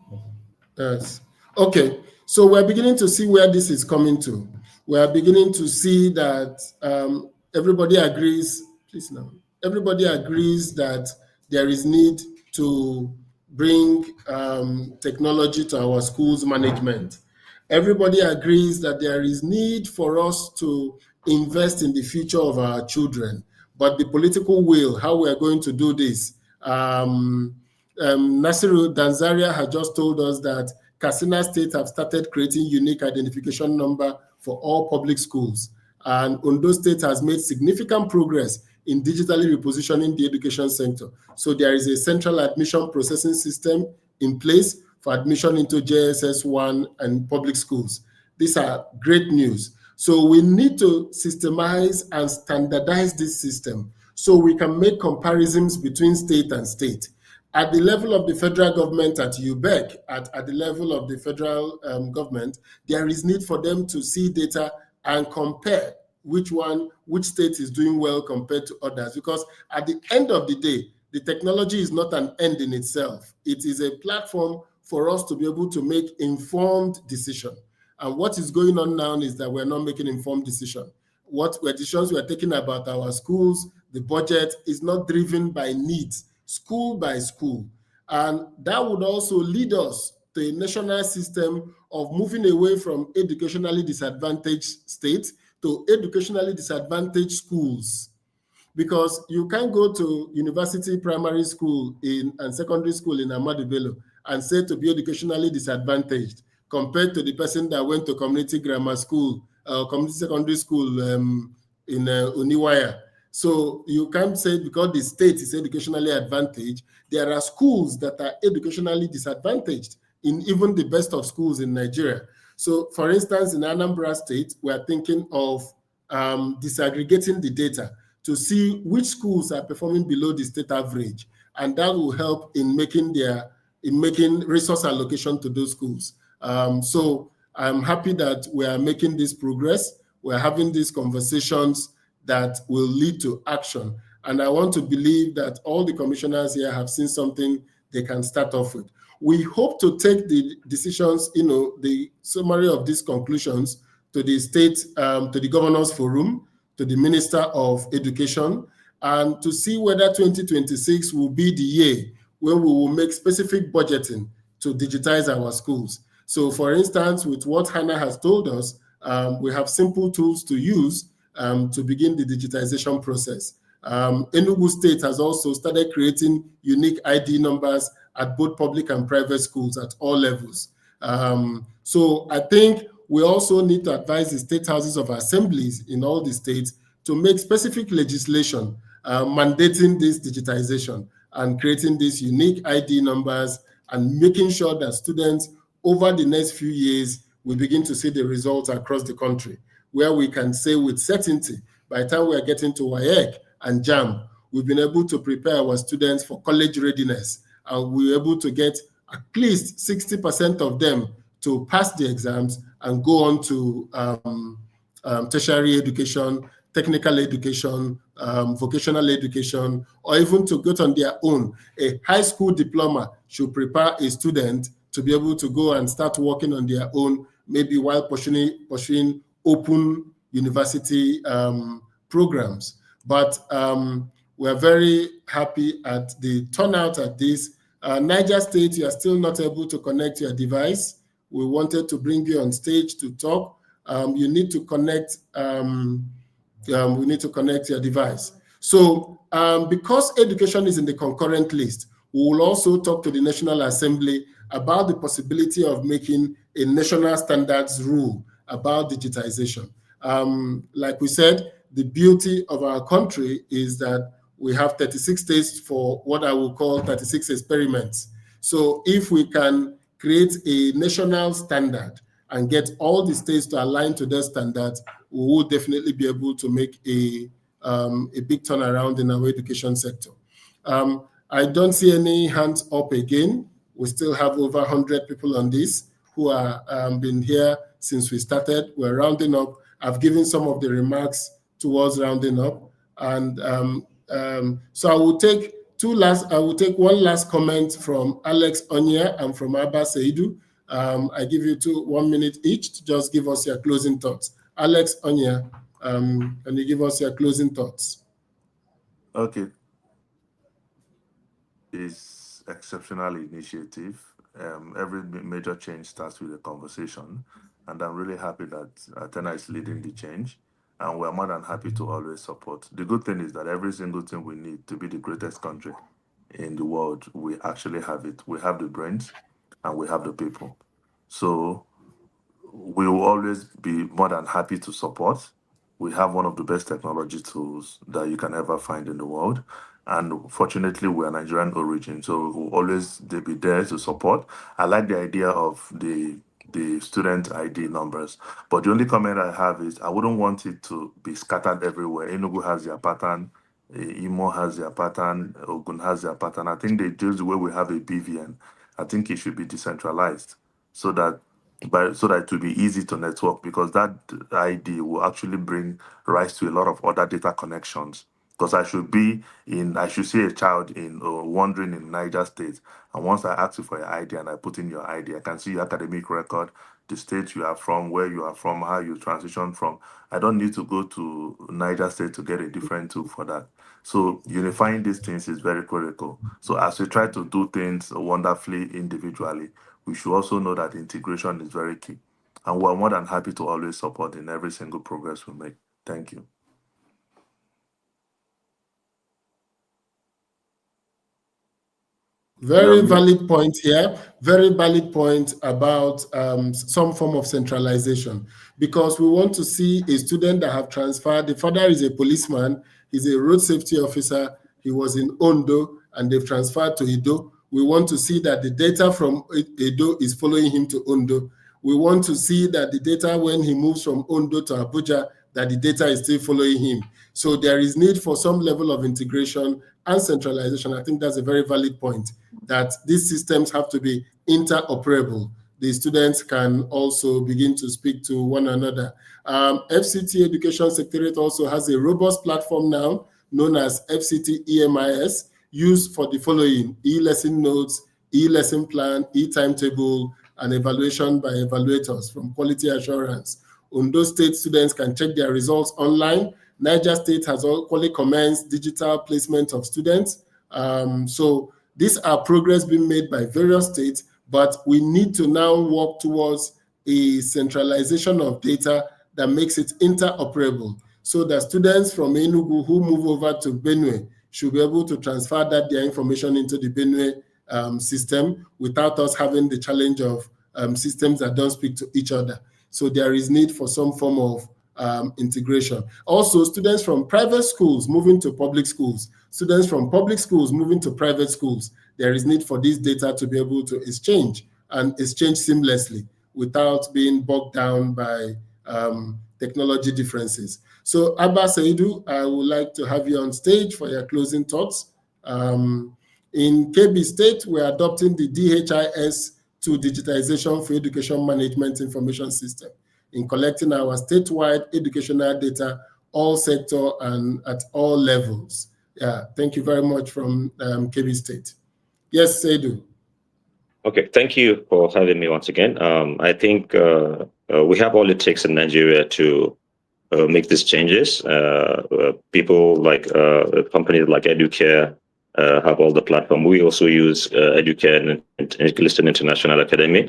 Yes. Okay. So we're beginning to see where this is coming to. We are beginning to see that everybody agrees. Please now. Everybody agrees that there is need to bring technology to our schools management. Everybody agrees that there is need for us to invest in the future of our children, but the political will, how we are going to do this. Nasiru Danzaria has just told us that Katsina State have started creating unique identification number for all public schools. And Ondo State has made significant progress in digitally repositioning the education sector. So there is a central admission processing system in place for admission into JSS 1 and public schools. These are great news. So we need to systemize and standardize this system so we can make comparisons between state and state. At the level of the federal government at UBEC, at the level of the federal government, there is need for them to see data and compare which state is doing well compared to others. Because at the end of the day, the technology is not an end in itself. It is a platform for us to be able to make informed decision. And what is going on now is that we're not making informed decision. Decisions we're taking about our schools, the budget is not driven by needs, school by school. And that would also lead us to a national system of moving away from educationally disadvantaged states to educationally disadvantaged schools. Because you can't go to university, primary school and secondary school in Ahmadu Bello and say to be educationally disadvantaged compared to the person that went to community grammar school, community secondary school in Uniwaya. So you can't say because the state is educationally advantaged, there are schools that are educationally disadvantaged in even the best of schools in Nigeria. So for instance, in Anambra State, we are thinking of disaggregating the data to see which schools are performing below the state average. And that will help in making resource allocation to those schools. So I'm happy that we are making this progress. We're having these conversations that will lead to action. And I want to believe that all the commissioners here have seen something they can start off with. We hope to take the decisions, the summary of these conclusions to the state, to the Governors Forum, to the Minister of Education, and to see whether 2026 will be the year when we will make specific budgeting to digitize our schools. So for instance, with what Hannah has told us, we have simple tools to use to begin the digitization process. Enugu State has also started creating unique ID numbers at both public and private schools at all levels. So I think we also need to advise the state houses of assemblies in all the states to make specific legislation mandating this digitization and creating these unique ID numbers and making sure that students over the next few years will begin to see the results across the country, where we can say with certainty, by the time we are getting to WAEC and JAM, we've been able to prepare our students for college readiness, and we're able to get at least 60% of them to pass the exams and go on to tertiary education, technical education, vocational education, or even to go on their own. A high school diploma should prepare a student to be able to go and start working on their own, maybe while pursuing open university programs. But we're very happy at the turnout at this. Niger State, you are still not able to connect your device. We wanted to bring you on stage to talk. You need to connect. We need to connect your device. So because education is in the concurrent list, we will also talk to the National Assembly about the possibility of making a national standards rule about digitization. Like we said, the beauty of our country is that we have 36 states for what I will call 36 experiments. So if we can create a national standard and get all the states to align to their standards, we will definitely be able to make a big turnaround in our education sector. I don't see any hands up again. We still have over 100 people on this who are been here since we started. We're rounding up. I've given some of the remarks towards rounding up. And so I will take one last comment from Alex Onya and from Abba Seidu. I give you 1 minute each to just give us your closing thoughts. Alex Onya, can you give us your closing thoughts? Okay. It's exceptional initiative. Every major change starts with a conversation, and I'm really happy that Athena is leading the change, and we're more than happy to always support. The good thing is that every single thing we need to be the greatest country in the world, we actually have it. We have the brains and we have the people. So we will always be more than happy to support. We have one of the best technology tools that you can ever find in the world. And fortunately, we're Nigerian origin, so we'll always be there to support. I like the idea of the student ID numbers, but the only comment I have is I wouldn't want it to be scattered everywhere. Enugu has their pattern, Imo has their pattern, Ogun has their pattern. I think just the way we have a BVN, I think it should be decentralized so that it will be easy to network, because that ID will actually bring rise to a lot of other data connections. Because I should see a child wandering in Niger State, and once I ask you for your ID and I put in your ID, I can see your academic record, the state you are from, where you are from, how you transition from. I don't need to go to Niger State to get a different tool for that. So unifying these things is very critical. So as we try to do things wonderfully individually, we should also know that integration is very key. And we're more than happy to always support in every single progress we make. Thank you. Very valid point here. Very valid point about some form of centralization, because we want to see a student that have transferred. The father is a policeman. He's a road safety officer. He was in Ondo and they've transferred to Edo. We want to see that the data from Edo is following him to Ondo. We want to see that the data when he moves from Ondo to Abuja, that the data is still following him. So there is need for some level of integration and centralization. I think that's a very valid point, that these systems have to be interoperable. The students can also begin to speak to one another. FCT Education Secretariat also has a robust platform now known as FCT EMIS, used for the following: e-lesson notes, e-lesson plan, e-timetable, and evaluation by evaluators from quality assurance. Ondo State students can check their results online. Niger State has already commenced digital placement of students. So these are progress being made by various states, but we need to now work towards a centralization of data that makes it interoperable, so that students from Enugu who move over to Benue should be able to transfer their information into the Benue system without us having the challenge of systems that don't speak to each other. So there is need for some form of integration. Also, students from private schools moving to public schools, students from public schools moving to private schools, there is need for this data to be able to exchange and exchange seamlessly without being bogged down by technology differences. So Abba Seidu, I would like to have you on stage for your closing thoughts. In KB State, we're adopting the DHIS 2 digitization for education management information system in collecting our statewide educational data, all sector and at all levels. Yeah, thank you very much from KB State. Yes, Seidu. Okay, thank you for having me once again. I think we have all it takes in Nigeria to make these changes. People like companies like Educare have all the platform. We also use Educare and Liston International Academy.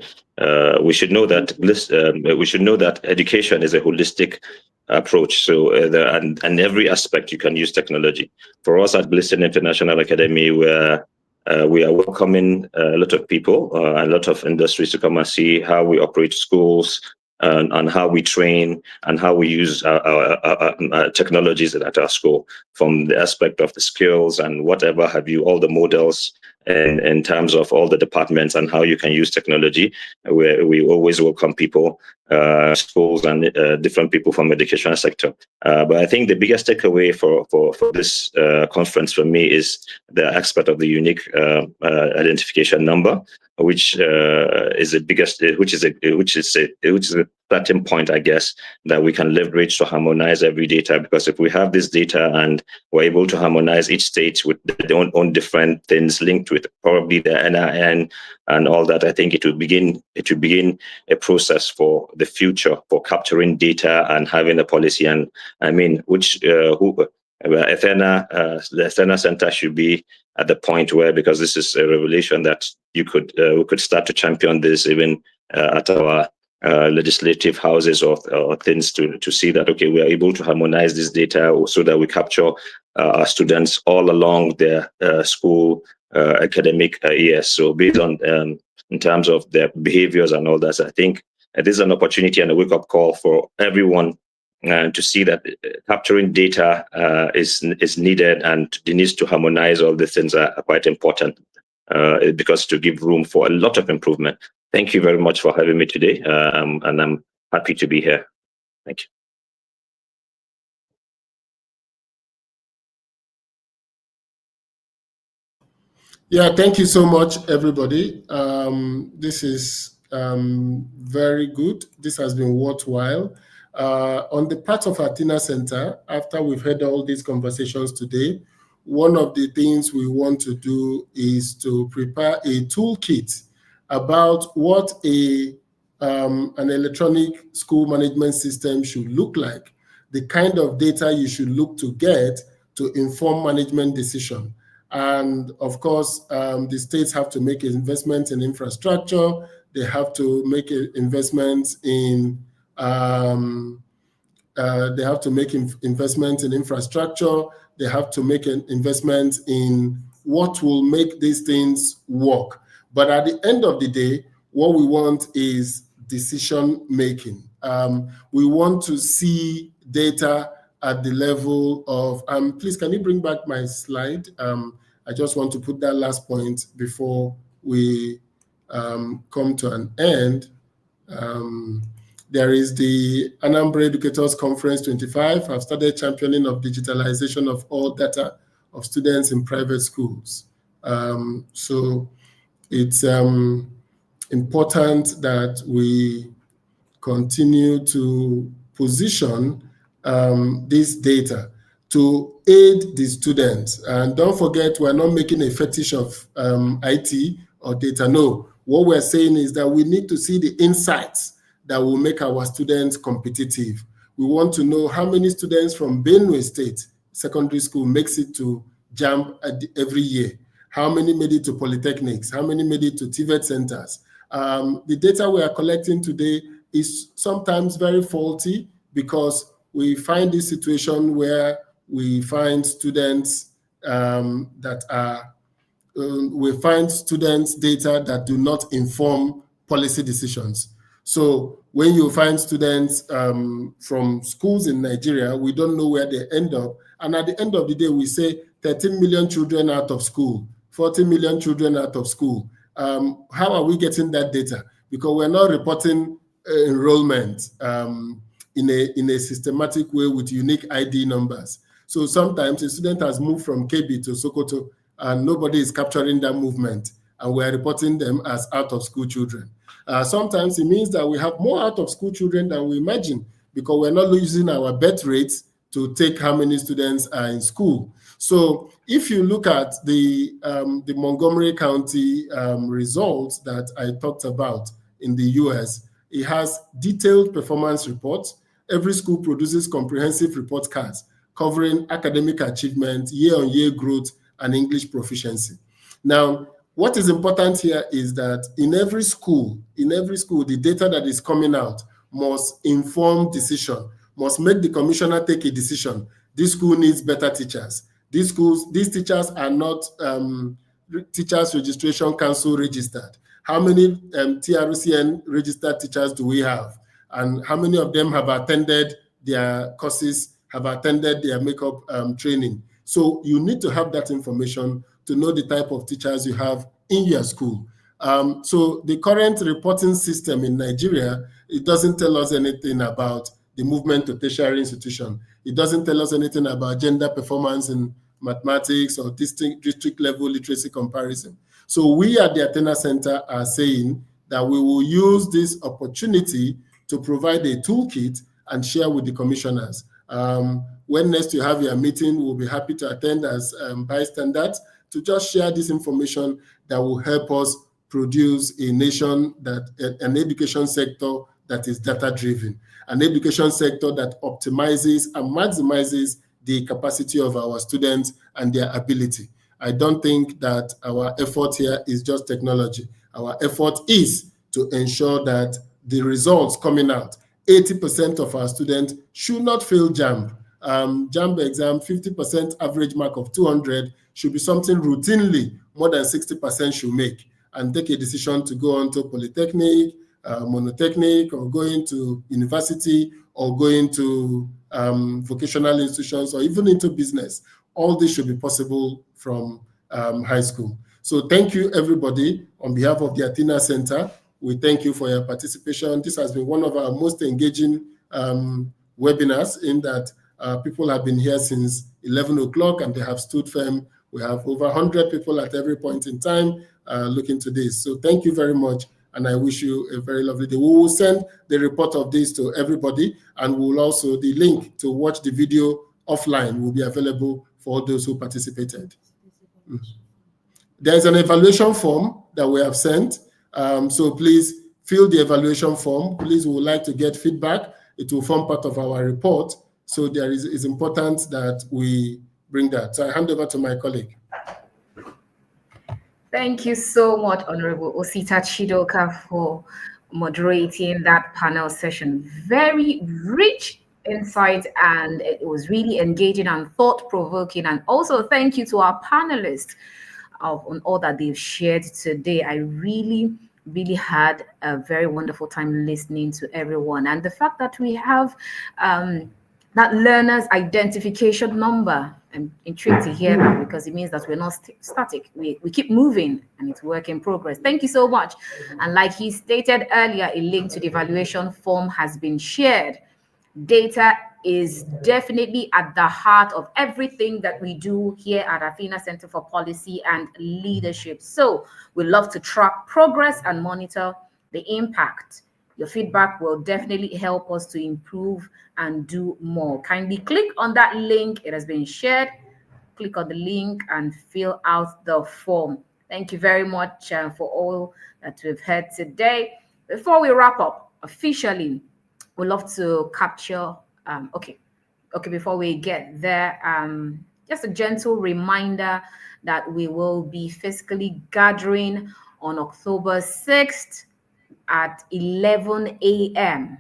We should know that education is a holistic approach. So and every aspect you can use technology. For us at Liston International Academy, we are welcoming a lot of people, a lot of industries to come and see how we operate schools and how we train and how we use our technologies at our school, from the aspect of the skills and whatever have you, all the models in terms of all the departments and how you can use technology. We always welcome people, schools and different people from the education sector. But I think the biggest takeaway for this conference for me is the aspect of the unique identification number, which is the biggest, which is starting point, I guess, that we can leverage to harmonize every data. Because if we have this data and we're able to harmonize each state with their own different things linked with probably the NIN and all that, I think it will begin a process for the future for capturing data and having a policy. And I mean, the Athena Centre should be at the point where, because this is a revelation that we could start to champion this even at our legislative houses or things to see that, okay, we are able to harmonize this data so that we capture our students all along their school academic years. So based on in terms of their behaviors and all that, I think this is an opportunity and a wake-up call for everyone to see that capturing data is needed, and the needs to harmonize all these things are quite important because to give room for a lot of improvement. Thank you very much for having me today, and I'm happy to be here. Thank you. Yeah, thank you so much, everybody. This is very good. This has been worthwhile. On the part of Athena Centre, after we've had all these conversations today, one of the things we want to do is to prepare a toolkit about what an electronic school management system should look like, the kind of data you should look to get to inform management decision. And of course, the states have to make investments in infrastructure. They have to make investments in infrastructure. They have to make an investment in what will make these things work. But at the end of the day, what we want is decision making. We want to see data at the level of, please, can you bring back my slide? I just want to put that last point before we come to an end. There is the Anambra Educators Conference 25. I've started championing of digitalization of all data of students in private schools. So it's important that we continue to position this data to aid the students. And don't forget, we're not making a fetish of IT or data. No, what we're saying is that we need to see the insights that will make our students competitive. We want to know how many students from Benue State Secondary School makes it to JAMB every year. How many made it to polytechnics? How many made it to TVET centers? The data we are collecting today is sometimes very faulty because we find this situation where we find students data that do not inform policy decisions. So when you find students from schools in Nigeria, we don't know where they end up. And at the end of the day, we say 13 million children out of school, 40 million children out of school. How are we getting that data? Because we're not reporting enrollment in a systematic way with unique ID numbers. So sometimes a student has moved from KB to Sokoto and nobody is capturing that movement, and we're reporting them as out-of-school children. Sometimes it means that we have more out-of-school children than we imagine because we're not using our birth rates to take how many students are in school. So if you look at the Montgomery County results that I talked about in the US, it has detailed performance reports. Every school produces comprehensive report cards covering academic achievement, year-on-year growth, and English proficiency. Now, what is important here is that in every school, the data that is coming out must inform decision, must make the commissioner take a decision. This school needs better teachers. These teachers are not Teachers Registration Council registered. How many TRCN registered teachers do we have? And how many of them have attended their courses, have attended their makeup training? So you need to have that information to know the type of teachers you have in your school. So the current reporting system in Nigeria, it doesn't tell us anything about the movement to tertiary institution. It doesn't tell us anything about gender performance in mathematics or district level literacy comparison. So we at the Athena Centre are saying that we will use this opportunity to provide a toolkit and share with the commissioners. When next you have your meeting, we'll be happy to attend as bystanders to just share this information that will help us produce a nation an education sector that is data-driven, an education sector that optimizes and maximizes the capacity of our students and their ability. I don't think that our effort here is just technology. Our effort is to ensure that the results coming out, 80% of our students should not fail JAMB. JAMB exam, 50% average mark of 200 should be something routinely more than 60% should make and take a decision to go on to polytechnic, monotechnic, or going to university, or going to vocational institutions, or even into business. All this should be possible from high school. So thank you, everybody. On behalf of the Athena Centre, we thank you for your participation. This has been one of our most engaging webinars, in that people have been here since 11 o'clock and they have stood firm. We have over 100 people at every point in time looking to this. So thank you very much, and I wish you a very lovely day. We will send the report of this to everybody, and we will also, the link to watch the video offline will be available for all those who participated. There's an evaluation form that we have sent, so please fill the evaluation form. Please, we would like to get feedback. It will form part of our report, so it's important that we bring that. So I hand over to my colleague. Thank you so much, Honorable Osita Chidoka, for moderating that panel session. Very rich insight, and it was really engaging and thought-provoking. And also thank you to our panelists on all that they've shared today. I really had a very wonderful time listening to everyone. And the fact that we have that learner's identification number, I'm intrigued to hear that, because it means that we're not static. We keep moving, and it's work in progress. Thank you so much. And like he stated earlier, a link to the evaluation form has been shared. Data is definitely at the heart of everything that we do here at Athena Centre for Policy and Leadership. So we love to track progress and monitor the impact. Your feedback will definitely help us to improve and do more. Kindly click on that link. It has been shared. Click on the link and fill out the form. Thank you very much for all that we've heard today. Before we wrap up officially, we'd love to capture, before we get there, just a gentle reminder that we will be physically gathering on October 6th at 11 a.m.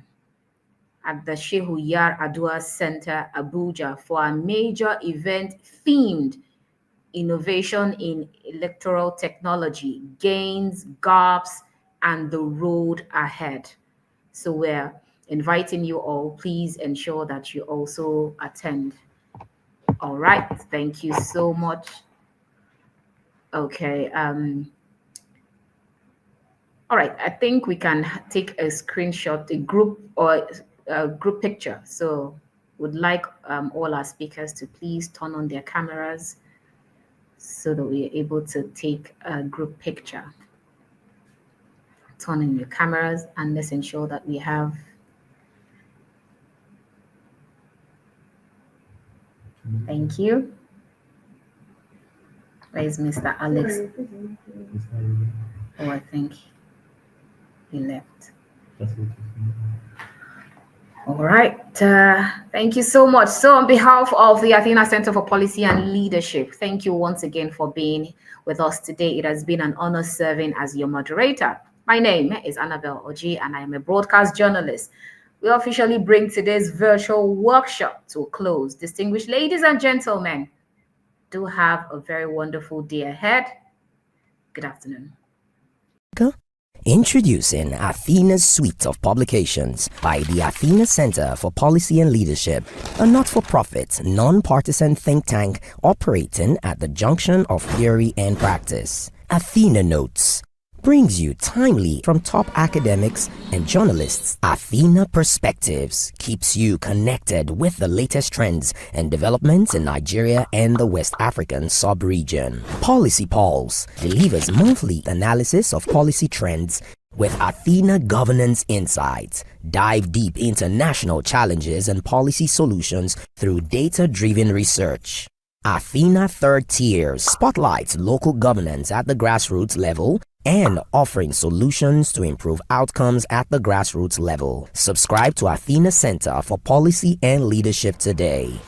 at the Shehu Yar Adua Center, Abuja, for a major event themed Innovation in Electoral Technology, Gains, Gaps, and the Road Ahead. So we're inviting you all. Please ensure that you also attend. All right. Thank you so much. Okay. All right. I think we can take a screenshot, a group or a group picture. So would like all our speakers to please turn on their cameras so that we are able to take a group picture. Turn on your cameras, and let's ensure that we have Thank you. Where's Mr. Alex? Oh, I think he left. All right. Thank you so much. So on behalf of the Athena Centre for Policy and Leadership, thank you once again for being with us today. It has been an honor serving as your moderator. My name is Annabelle Oji, and I am a broadcast journalist. We officially bring today's virtual workshop to a close. Distinguished ladies and gentlemen, do have a very wonderful day ahead. Good afternoon. Introducing Athena's suite of publications by the Athena Centre for Policy and Leadership, a not-for-profit, non-partisan think tank operating at the junction of theory and practice. Athena Notes brings you timely from top academics and journalists. Athena Perspectives keeps you connected with the latest trends and developments in Nigeria and the West African sub-region. Policy Pulse delivers monthly analysis of policy trends With Athena Governance Insights, dive deep into national challenges and policy solutions through data-driven research. Athena Third Tier spotlights local governance at the grassroots level and offering solutions to improve outcomes at the grassroots level. Subscribe to Athena Centre for Policy and Leadership today.